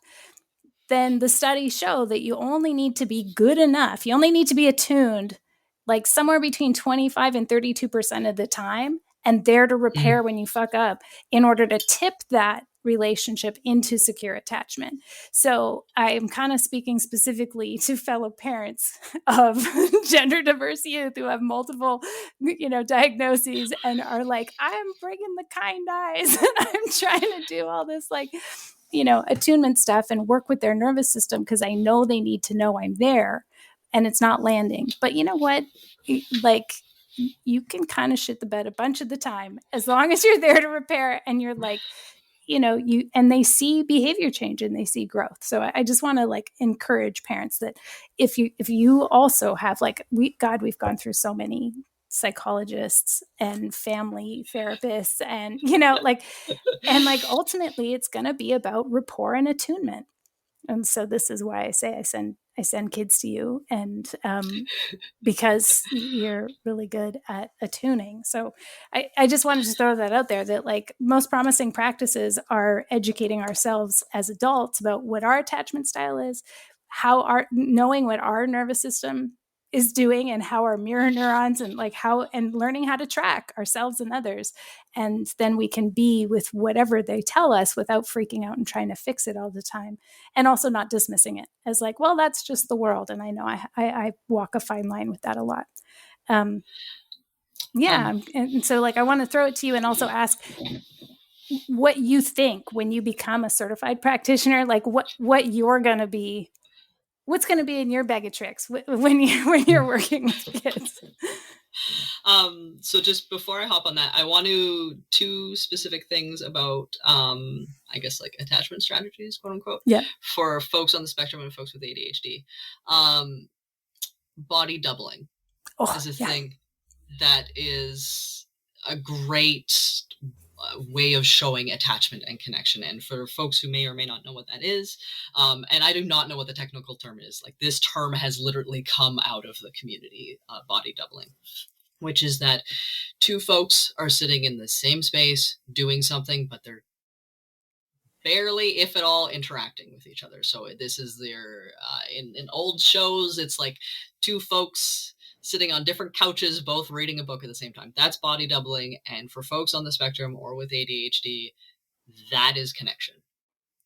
Speaker 2: then the studies show that you only need to be good enough. You only need to be attuned like somewhere between 25 and 32% of the time, and there to repair when you fuck up in order to tip that relationship into secure attachment. So I'm kind of speaking specifically to fellow parents of gender diverse youth who have multiple, diagnoses and are like, I'm bringing the kind eyes and I'm trying to do all this attunement stuff and work with their nervous system because I know they need to know I'm there and it's not landing. But you know what? Like, you can kind of shit the bed a bunch of the time as long as you're there to repair and you're like, and they see behavior change and they see growth. So I just want to like encourage parents that if you also have we've gone through so many psychologists and family therapists and, and ultimately it's going to be about rapport and attunement. And so this is why I say I send kids to you, and because you're really good at attuning. So I just wanted to throw that out there, that like most promising practices are educating ourselves as adults about what our attachment style is, knowing what our nervous system is doing, and how our mirror neurons, and like and learning how to track ourselves and others. And then we can be with whatever they tell us without freaking out and trying to fix it all the time. And also not dismissing it as like, well, that's just the world. And I know I walk a fine line with that a lot. And so like, I want to throw it to you and also ask what you think when you become a certified practitioner, like what you're going to be, what's going to be in your bag of tricks when you're working with kids.
Speaker 3: So just before I hop on that, I want two specific things about, I guess like attachment strategies, quote unquote, for folks on the spectrum and folks with ADHD. Body doubling is a thing that is a great way of showing attachment and connection. And for folks who may or may not know what that is, and I do not know what the technical term is, like this term has literally come out of the community, body doubling, which is that two folks are sitting in the same space doing something, but they're barely, if at all, interacting with each other. So this is their, in old shows, it's like two folks sitting on different couches, both reading a book at the same time. That's body doubling. And for folks on the spectrum or with ADHD, that is connection.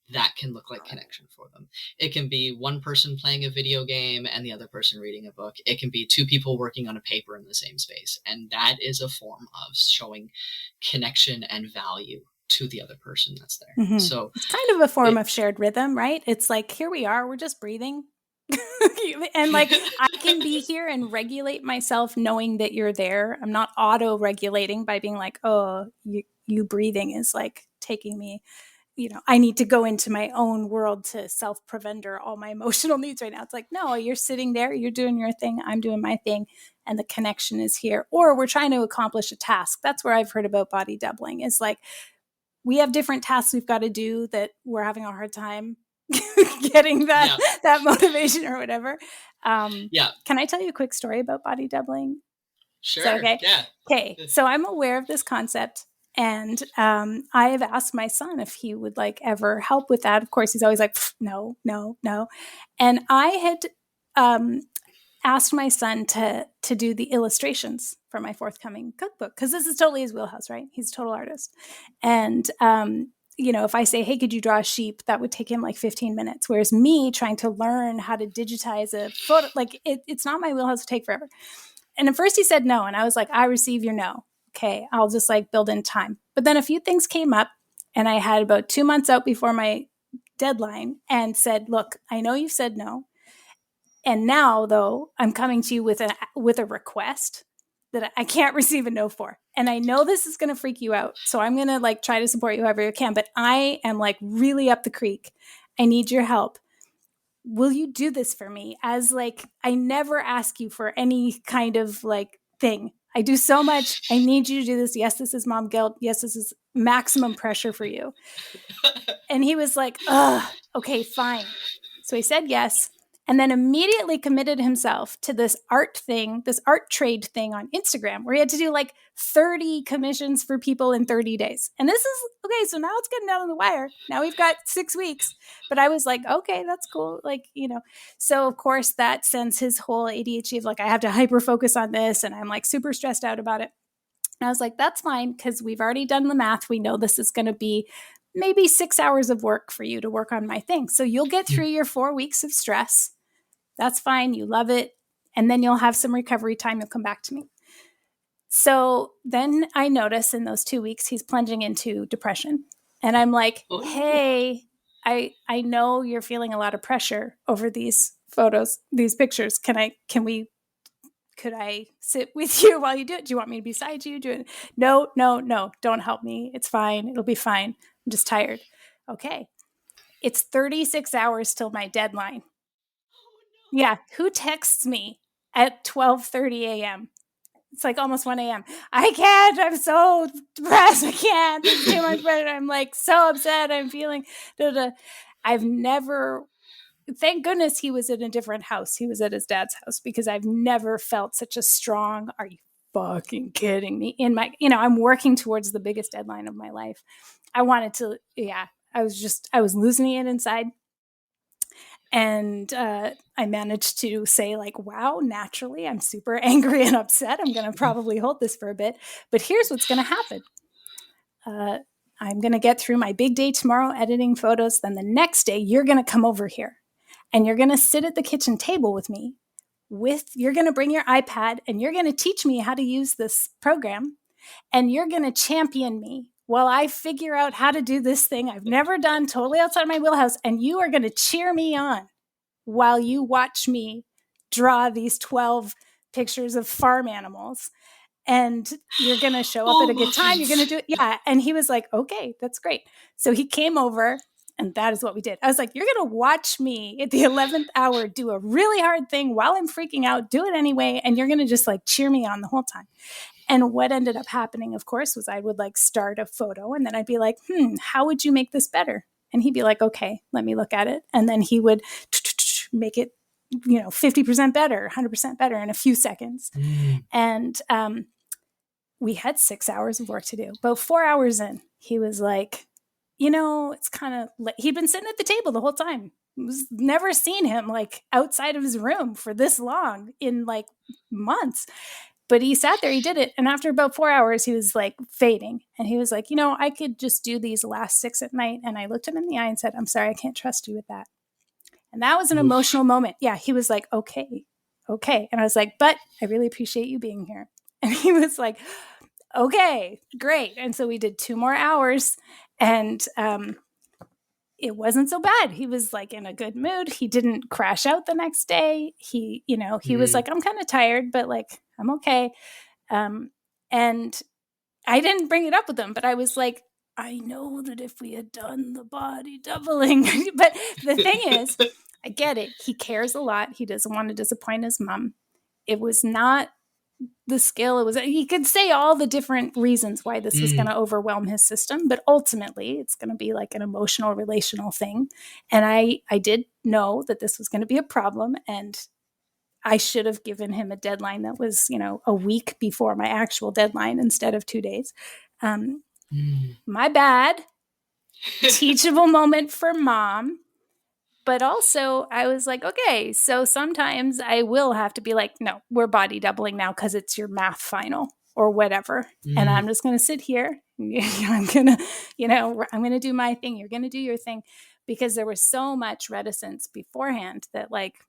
Speaker 3: That can look like connection for them. It can be one person playing a video game and the other person reading a book. It can be two people working on a paper in the same space. And that is a form of showing connection and value to the other person that's there. Mm-hmm. So
Speaker 2: it's kind of a form of shared rhythm, right? It's like, here we are, we're just breathing. And like, I can be here and regulate myself knowing that you're there. I'm not auto-regulating by being like, oh, you breathing is like taking me, I need to go into my own world to self-provender all my emotional needs right now. It's like, no, you're sitting there, you're doing your thing, I'm doing my thing, and the connection is here. Or we're trying to accomplish a task. That's where I've heard about body doubling, is like, we have different tasks we've got to do that we're having a hard time getting that motivation or whatever. Can I tell you a quick story about body doubling?
Speaker 3: Sure.
Speaker 2: Is that okay?
Speaker 3: Yeah.
Speaker 2: Okay. So I'm aware of this concept, and I have asked my son if he would like ever help with that. Of course, he's always like, no. And I had asked my son to do the illustrations for my forthcoming cookbook, because this is totally his wheelhouse, right? He's a total artist. And if I say, hey, could you draw a sheep? That would take him like 15 minutes. Whereas me trying to learn how to digitize a photo, like it's not my wheelhouse to take forever. And at first he said no. And I was like, I receive your no. Okay, I'll just like build in time. But then a few things came up, and I had about 2 months out before my deadline and said, look, I know you've said no. And now, though, I'm coming to you with a request that I can't receive a no for. And I know this is going to freak you out. So I'm going to like try to support you however you can. But I am like really up the creek. I need your help. Will you do this for me? As like, I never ask you for any kind of like thing. I do so much. I need you to do this. Yes, this is mom guilt. Yes, this is maximum pressure for you. And he was like, okay, fine. So he said yes. And then immediately committed himself to this art trade thing on Instagram, where he had to do like 30 commissions for people in 30 days. And this is, okay, so now it's getting down to the wire. Now we've got 6 weeks. But I was like, okay, that's cool. Like, so of course that sends his whole ADHD of like, I have to hyper focus on this, and I'm like super stressed out about it. And I was like, that's fine, because we've already done the math. We know this is going to be maybe 6 hours of work for you to work on my thing. So you'll get through your 4 weeks of stress. That's fine. You love it. And then you'll have some recovery time. You'll come back to me. So then I notice in those 2 weeks, he's plunging into depression. And I'm like, hey, I know you're feeling a lot of pressure over these photos, these pictures. Could I sit with you while you do it? Do you want me to be beside you? No, don't help me. It's fine. It'll be fine. I'm just tired. Okay. It's 36 hours till my deadline. Yeah. Who texts me at 12:30 a.m.? It's like almost 1 a.m. I can't. I'm so depressed. I can't. It's too much better. I'm like so upset. I'm feeling. I've never thank goodness he was in a different house. He was at his dad's house, because I've never felt such a strong, are you fucking kidding me? In my, I'm working towards the biggest deadline of my life. I wanted to, I was losing it inside. And I managed to say, like, wow, naturally, I'm super angry and upset. I'm going to probably hold this for a bit. But here's what's going to happen. I'm going to get through my big day tomorrow editing photos. Then the next day, you're going to come over here and you're going to sit at the kitchen table with me. You're going to bring your iPad and you're going to teach me how to use this program. And you're going to champion me while I figure out how to do this thing I've never done, totally outside my wheelhouse. And you are going to cheer me on while you watch me draw these 12 pictures of farm animals. And you're going to show up at a good time. You're going to do it. Yeah. And he was like, okay, that's great. So he came over and that is what we did. I was like, you're going to watch me at the 11th hour do a really hard thing while I'm freaking out, do it anyway. And you're going to just like cheer me on the whole time. And what ended up happening, of course, was I would like start a photo and then I'd be like, how would you make this better? And he'd be like, okay, let me look at it. And then he would make it, 50% better, 100% better in a few seconds. And we had 6 hours of work to do. About 4 hours in, he was like, it's kind of like he'd been sitting at the table the whole time. Never seen him like outside of his room for this long in like months. But he sat there, he did it. And after about 4 hours, he was like fading. And he was like, I could just do these last 6 at night. And I looked him in the eye and said, I'm sorry, I can't trust you with that. And that was an emotional moment. Yeah, he was like, okay. And I was like, but I really appreciate you being here. And he was like, okay, great. And so we did 2 more hours and it wasn't so bad. He was like in a good mood. He didn't crash out the next day. He was like, I'm kind of tired, but like, I'm okay. And I didn't bring it up with him, but I was like, I know that if we had done the body doubling, but the thing is, I get it. He cares a lot. He doesn't want to disappoint his mom. It was not the skill. He could say all the different reasons why this was going to overwhelm his system, but ultimately it's going to be like an emotional, relational thing. And I did know that this was going to be a problem, and I should have given him a deadline that was, a week before my actual deadline instead of 2 days. My bad. Teachable moment for mom. But also I was like, okay, so sometimes I will have to be like, no, we're body doubling now because it's your math final or whatever. And I'm just going to sit here. I'm going to do my thing. You're going to do your thing, because there was so much reticence beforehand that like,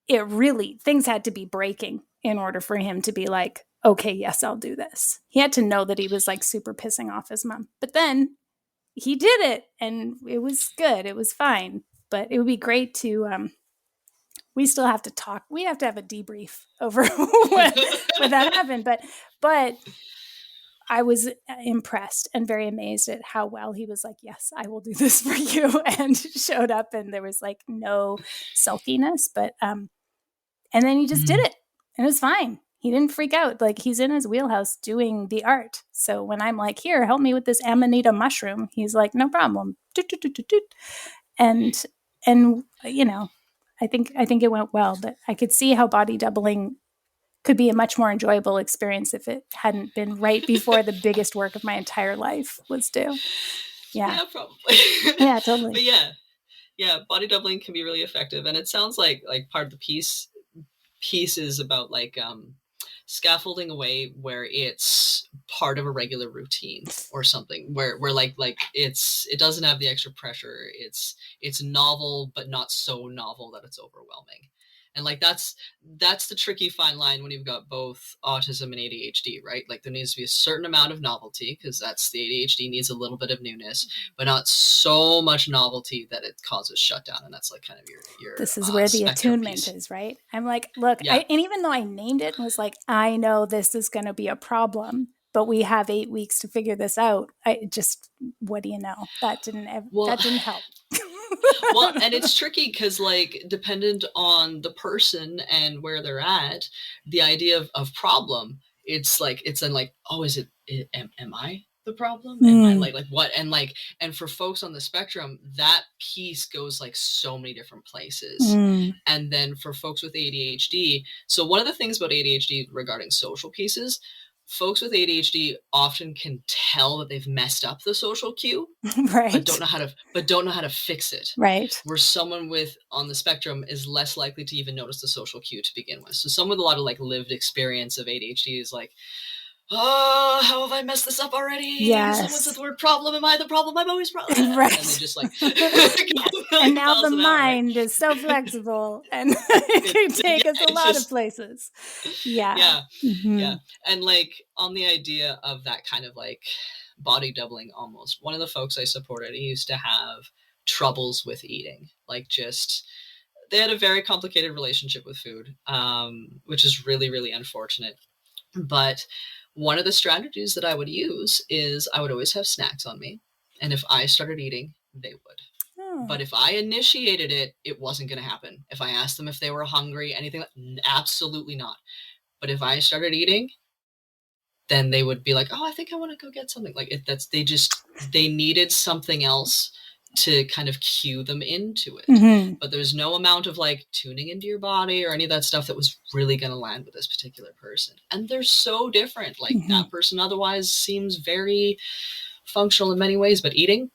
Speaker 2: things had to be breaking in order for him to be like, okay, yes, I'll do this. He had to know that he was like super pissing off his mom. But then he did it and it was good. It was fine. But it would be great to, we still have to talk. We have to have a debrief over what that happened. But I was impressed and very amazed at how well he was like, yes, I will do this for you. And showed up, and there was like no sulkiness, but, and then he just did it and it was fine. He didn't freak out. Like, he's in his wheelhouse doing the art. So when I'm like, here, help me with this amanita mushroom, he's like, no problem. And I think it went well, but I could see how body doubling could be a much more enjoyable experience if it hadn't been right before the biggest work of my entire life was due. Yeah,
Speaker 3: probably.
Speaker 2: Yeah, totally.
Speaker 3: But yeah, body doubling can be really effective. And it sounds like part of the piece is about like scaffolding away where it's part of a regular routine or something where like it doesn't have the extra pressure. It's novel, but not so novel that it's overwhelming. And like that's the tricky fine line when you've got both autism and ADHD, right? Like there needs to be a certain amount of novelty, because that's the ADHD needs a little bit of newness, but not so much novelty that it causes shutdown. And that's like kind of your
Speaker 2: this is where the attunement is, right? I'm like, look, and even though I named it and was like, I know this is going to be a problem, but we have 8 weeks to figure this out. What do you know? That didn't help.
Speaker 3: Well, and it's tricky because like dependent on the person and where they're at, the idea of problem, it's then like, oh, is it am I the problem? Am I like what? And for folks on the spectrum, that piece goes like so many different places. And then for folks with ADHD, so one of the things about ADHD regarding social pieces, folks with ADHD often can tell that they've messed up the social cue,
Speaker 2: right,
Speaker 3: but don't know how to fix it.
Speaker 2: Right.
Speaker 3: Where someone with on the spectrum is less likely to even notice the social cue to begin with. So someone with a lot of like lived experience of ADHD is like, oh, how have I messed this up already?
Speaker 2: Yes.
Speaker 3: Someone said the word problem. Am I the problem? I'm always problem.
Speaker 2: Right.
Speaker 3: And they just like,
Speaker 2: and now the mind is so flexible and it can take us a lot of places. Yeah.
Speaker 3: Yeah. And like on the idea of that kind of like body doubling almost, one of the folks I supported, he used to have troubles with eating, like just they had a very complicated relationship with food, which is really, really unfortunate. But one of the strategies that I would use is I would always have snacks on me. And if I started eating, they would. Oh. But if I initiated it, it wasn't going to happen. If I asked them if they were hungry, anything, absolutely not. But if I started eating, then they would be like, oh, I think I want to go get something. Like they needed something else to kind of cue them into it. But there's no amount of like tuning into your body or any of that stuff that was really going to land with this particular person. And they're so different. Like that person otherwise seems very functional in many ways, but eating,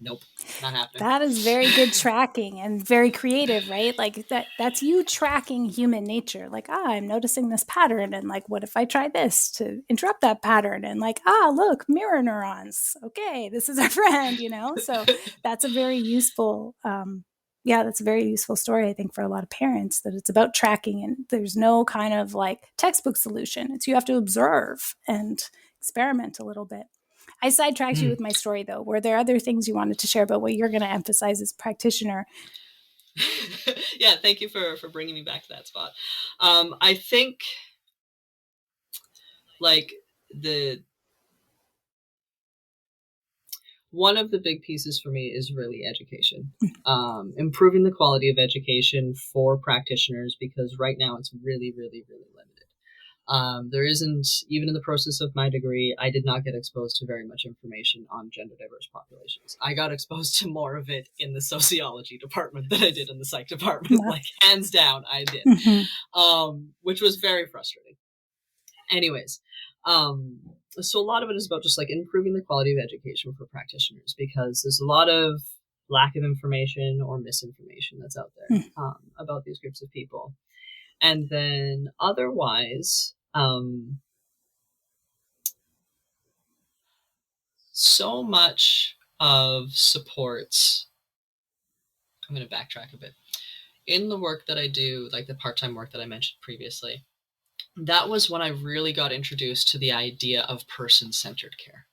Speaker 3: nope, not happening.
Speaker 2: That is very good tracking and very creative, right? Like that's you tracking human nature. Like, I'm noticing this pattern, and like, what if I try this to interrupt that pattern? And like, look, mirror neurons. Okay, this is our friend, So that's a very useful that's a very useful story, I think, for a lot of parents, that it's about tracking, and there's no kind of like textbook solution. It's you have to observe and experiment a little bit. I sidetracked you with my story, though. Were there other things you wanted to share about what you're going to emphasize as a practitioner?
Speaker 3: Yeah, thank you for bringing me back to that spot. I think, like, one of the big pieces for me is really education. Improving the quality of education for practitioners, because right now it's really, really, really limited. There isn't, even in the process of my degree, I did not get exposed to very much information on gender diverse populations. I got exposed to more of it in the sociology department than I did in the psych department. Yeah. Like, hands down, I did, which was very frustrating. Anyways, so a lot of it is about just like improving the quality of education for practitioners, because there's a lot of lack of information or misinformation that's out there about these groups of people. And then otherwise, so much of supports, I'm going to backtrack a bit. In the work that I do, like the part-time work that I mentioned previously, that was when I really got introduced to the idea of person-centered care,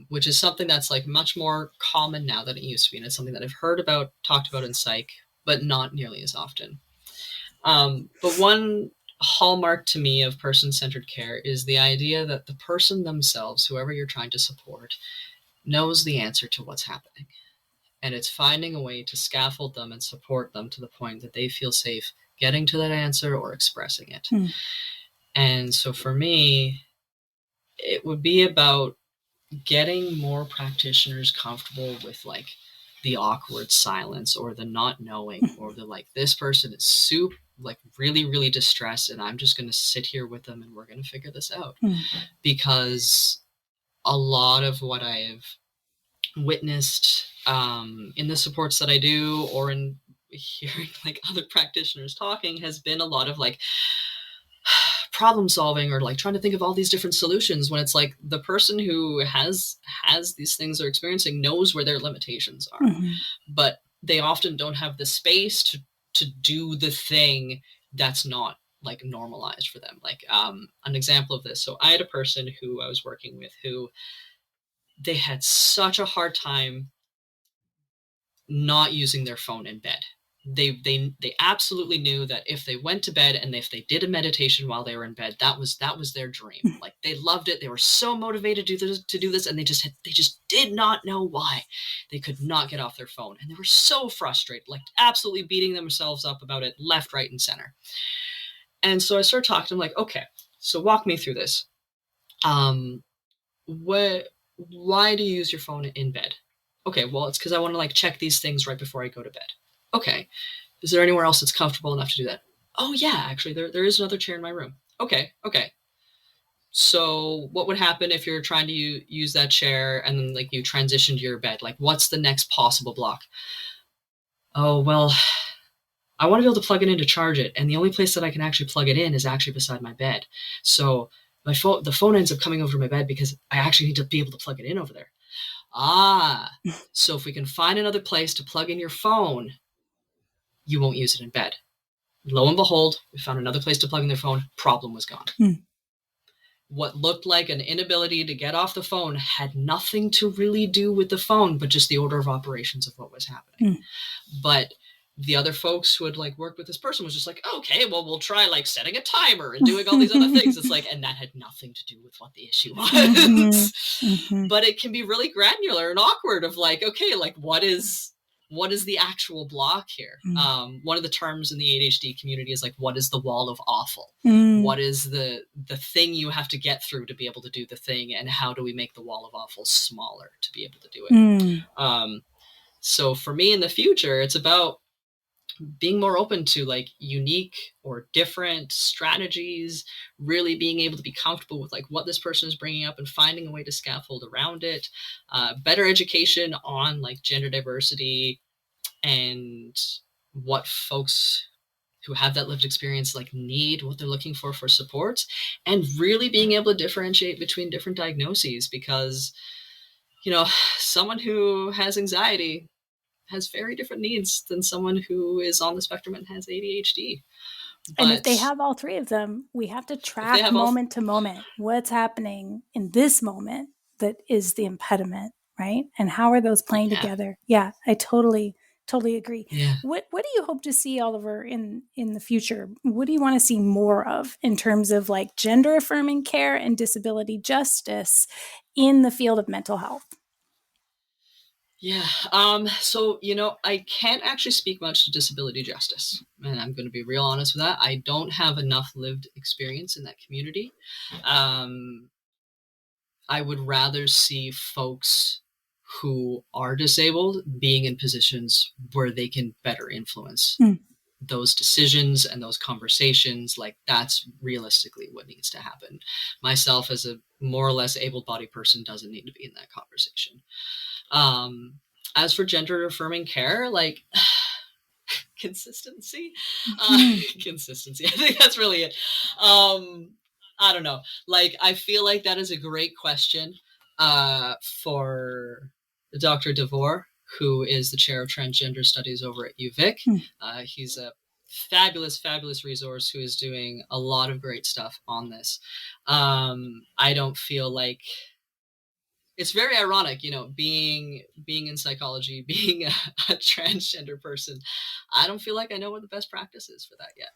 Speaker 3: which is something that's like much more common now than it used to be. And it's something that I've heard about, talked about in psych, but not nearly as often. But one hallmark to me of person-centered care is the idea that the person themselves, whoever you're trying to support, knows the answer to what's happening. And it's finding a way to scaffold them and support them to the point that they feel safe getting to that answer or expressing it. And so for me, it would be about getting more practitioners comfortable with like the awkward silence or the not knowing or the like, this person is like really, really distressed, and I'm just going to sit here with them and we're going to figure this out. Because a lot of what I've witnessed in the supports that I do, or in hearing like other practitioners talking, has been a lot of like problem solving or like trying to think of all these different solutions, when it's like the person who has these things they're experiencing knows where their limitations are, but they often don't have the space to do the thing that's not like normalized for them. Like an example of this. So I had a person who I was working with who they had such a hard time not using their phone in bed. They absolutely knew that if they went to bed and if they did a meditation while they were in bed, that was their dream. Like, they loved it. They were so motivated to do this, and they just did not know why they could not get off their phone, and they were so frustrated, like absolutely beating themselves up about it, left, right, and center. And so I started talking to them, like, okay, so walk me through this. why do you use your phone in bed? Okay, well, it's because I want to like check these things right before I go to bed. Okay, is there anywhere else that's comfortable enough to do that? Oh yeah, actually there is another chair in my room. Okay. So what would happen if you're trying to use that chair and then like you transition to your bed? Like what's the next possible block? Oh, well, I want to be able to plug it in to charge it. And the only place that I can actually plug it in is actually beside my bed. So the phone ends up coming over to my bed because I actually need to be able to plug it in over there. So if we can find another place to plug in your phone, you won't use it in bed. Lo and behold, we found another place to plug in their phone. Problem was gone. What looked like an inability to get off the phone had nothing to really do with the phone, but just the order of operations of what was happening. But the other folks who had like worked with this person was just like, okay, well, we'll try like setting a timer and doing all these other things. It's like, and that had nothing to do with what the issue was. But it can be really granular and awkward of like, okay, like what is the actual block here? One of the terms in the ADHD community is like, what is the wall of awful? What is the thing you have to get through to be able to do the thing? And how do we make the wall of awful smaller to be able to do it? So for me in the future, it's about being more open to like unique or different strategies, really being able to be comfortable with like what this person is bringing up and finding a way to scaffold around it. Better education on like gender diversity and what folks who have that lived experience like need, what they're looking for support, and really being able to differentiate between different diagnoses, because someone who has anxiety has very different needs than someone who is on the spectrum and has ADHD.
Speaker 2: And if they have all three of them, we have to track moment to moment what's happening in this moment that is the impediment, right? And how are those playing together? Yeah, I totally agree.
Speaker 3: Yeah.
Speaker 2: What do you hope to see, Oliver, in the future? What do you want to see more of in terms of like gender affirming care and disability justice in the field of mental health?
Speaker 3: Yeah. So, I can't actually speak much to disability justice, and I'm going to be real honest with that. I don't have enough lived experience in that community. I would rather see folks who are disabled being in positions where they can better influence those decisions and those conversations. Like that's realistically what needs to happen. Myself as a more or less able-bodied person doesn't need to be in that conversation. As for gender affirming care, like consistency, I think that's really it. I don't know. Like, I feel like that is a great question for Dr. DeVore, who is the chair of transgender studies over at UVic. He's a fabulous resource who is doing a lot of great stuff on this. I don't feel like it's very ironic, being in psychology, being a transgender person. I don't feel like I know what the best practice is for that yet.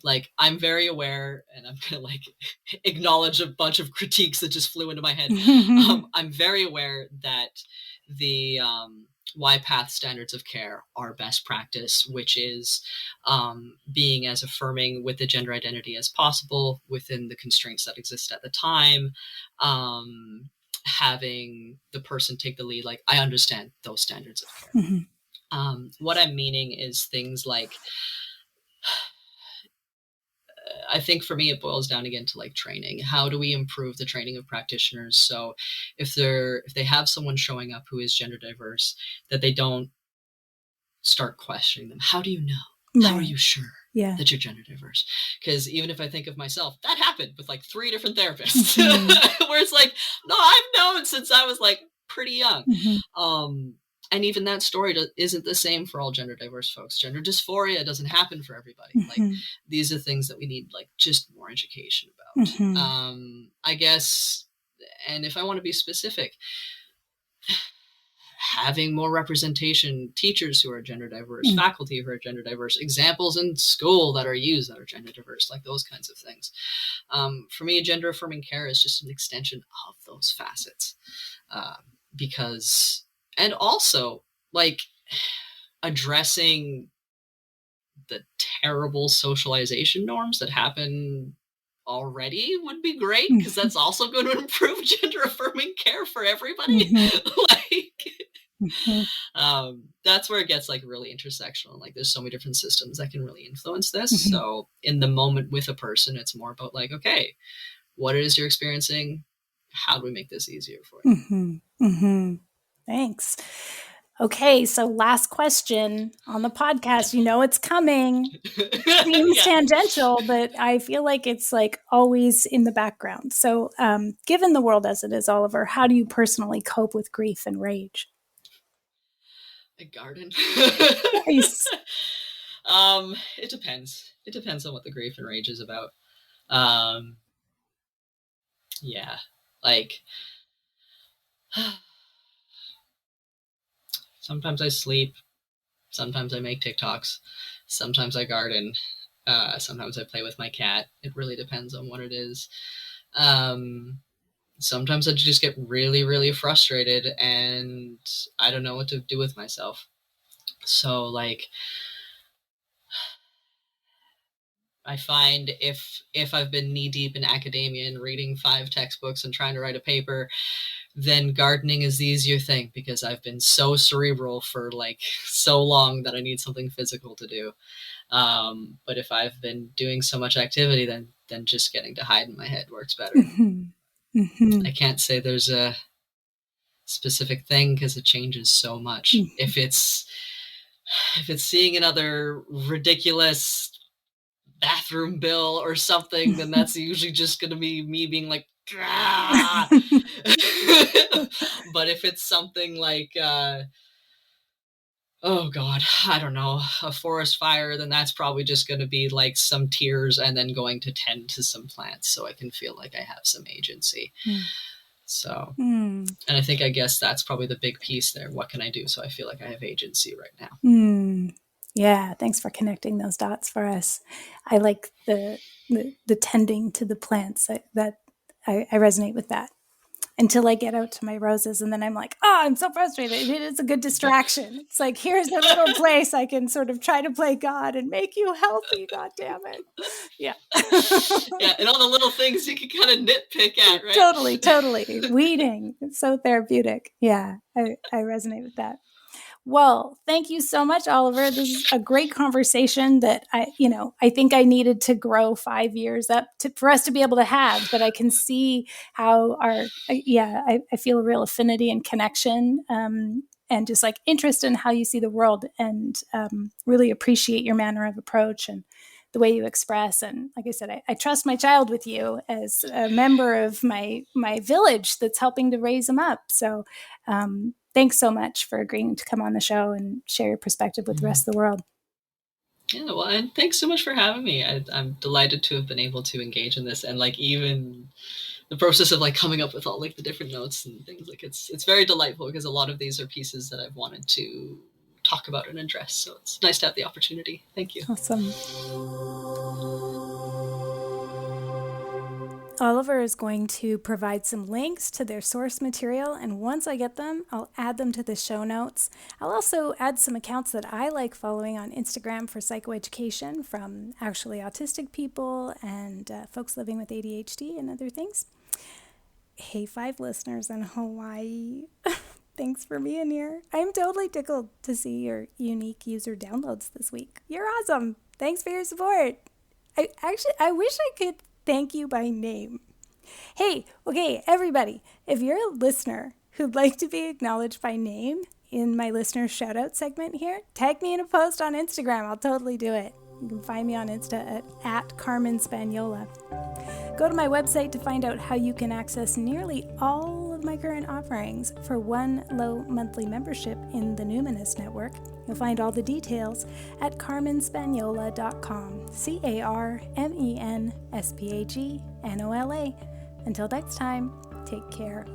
Speaker 3: Like, I'm very aware, and I'm going to like acknowledge a bunch of critiques that just flew into my head. I'm very aware that the YPath standards of care are best practice, which is being as affirming with the gender identity as possible within the constraints that exist at the time. Having the person take the lead, like I understand those standards of care. What I'm meaning is things like, I think for me, it boils down again to like training. How do we improve the training of practitioners? So if they have someone showing up who is gender diverse, that they don't start questioning them. How do you know? Right. How are you sure that you're gender diverse? Because even if I think of myself, that happened with like 3 different therapists where it's like, no, I've known since I was like pretty young. And even that story isn't the same for all gender diverse folks. Gender dysphoria doesn't happen for everybody. Like these are things that we need like just more education about. I guess, and if I want to be specific, having more representation, teachers who are gender diverse, faculty who are gender diverse, examples in school that are used that are gender diverse, like those kinds of things. For me, gender affirming care is just an extension of those facets. And also like addressing the terrible socialization norms that happen already would be great, because that's also going to improve gender affirming care for everybody. That's where it gets like really intersectional. Like there's so many different systems that can really influence this. So in the moment with a person, it's more about like, okay, what it is you're experiencing, how do we make this easier for you?
Speaker 2: Thanks. Okay, so last question on the podcast. You know it's coming. Seems tangential, but I feel like it's like always in the background. So given the world as it is, Oliver, how do you personally cope with grief and rage?
Speaker 3: I garden.
Speaker 2: Nice.
Speaker 3: It depends. It depends on what the grief and rage is about. Yeah, like sometimes I sleep, sometimes I make TikToks, sometimes I garden, sometimes I play with my cat. It really depends on what it is. Sometimes I just get really, really frustrated and I don't know what to do with myself. So like, I find if I've been knee deep in academia and reading 5 textbooks and trying to write a paper, then gardening is the easier thing, because I've been so cerebral for like so long that I need something physical to do. But if I've been doing so much activity, then just getting to hide in my head works better. I can't say there's a specific thing because it changes so much. If it's seeing another ridiculous bathroom bill or something, then that's usually just going to be me being like, ah! But if it's something like, oh God, I don't know, a forest fire, then that's probably just going to be like some tears and then going to tend to some plants so I can feel like I have some agency. So, and I guess that's probably the big piece there. What can I do so I feel like I have agency right now?
Speaker 2: Yeah, thanks for connecting those dots for us. I like the tending to the plants. I resonate with that until I get out to my roses, and then I'm like, oh, I'm so frustrated. It is a good distraction. It's like, here's a little place I can sort of try to play God and make you healthy. God damn it. Yeah.
Speaker 3: Yeah, and all the little things you can kind of nitpick at, right?
Speaker 2: Totally. Weeding. It's so therapeutic. Yeah, I resonate with that. Well, thank you so much, Oliver. This is a great conversation that I think I needed to grow 5 years up for us to be able to have, but I can see how I feel a real affinity and connection, and just like interest in how you see the world, and really appreciate your manner of approach and the way you express. And like I said, I trust my child with you as a member of my village that's helping to raise him up. So, thanks so much for agreeing to come on the show and share your perspective with the rest of the world.
Speaker 3: Yeah, well, and thanks so much for having me. I'm delighted to have been able to engage in this, and like even the process of like coming up with all like the different notes and things, like it's very delightful, because a lot of these are pieces that I've wanted to talk about and address. So it's nice to have the opportunity. Thank you.
Speaker 2: Awesome. Oliver is going to provide some links to their source material, and once I get them, I'll add them to the show notes. I'll also add some accounts that I like following on Instagram for psychoeducation from actually autistic people and folks living with ADHD and other things. Hey, 5 listeners in Hawaii. Thanks for being here. I'm totally tickled to see your unique user downloads this week. You're awesome. Thanks for your support. I wish I could thank you by name. Hey, okay, everybody, if you're a listener who'd like to be acknowledged by name in my listener shoutout segment here, tag me in a post on Instagram. I'll totally do it. You can find me on Insta at Carmen Spaniola. Go to my website to find out how you can access nearly all of my current offerings for one low monthly membership in the Numinous Network. You'll find all the details at carmenspaniola.com. CarmenSpagnola. Until next time, take care.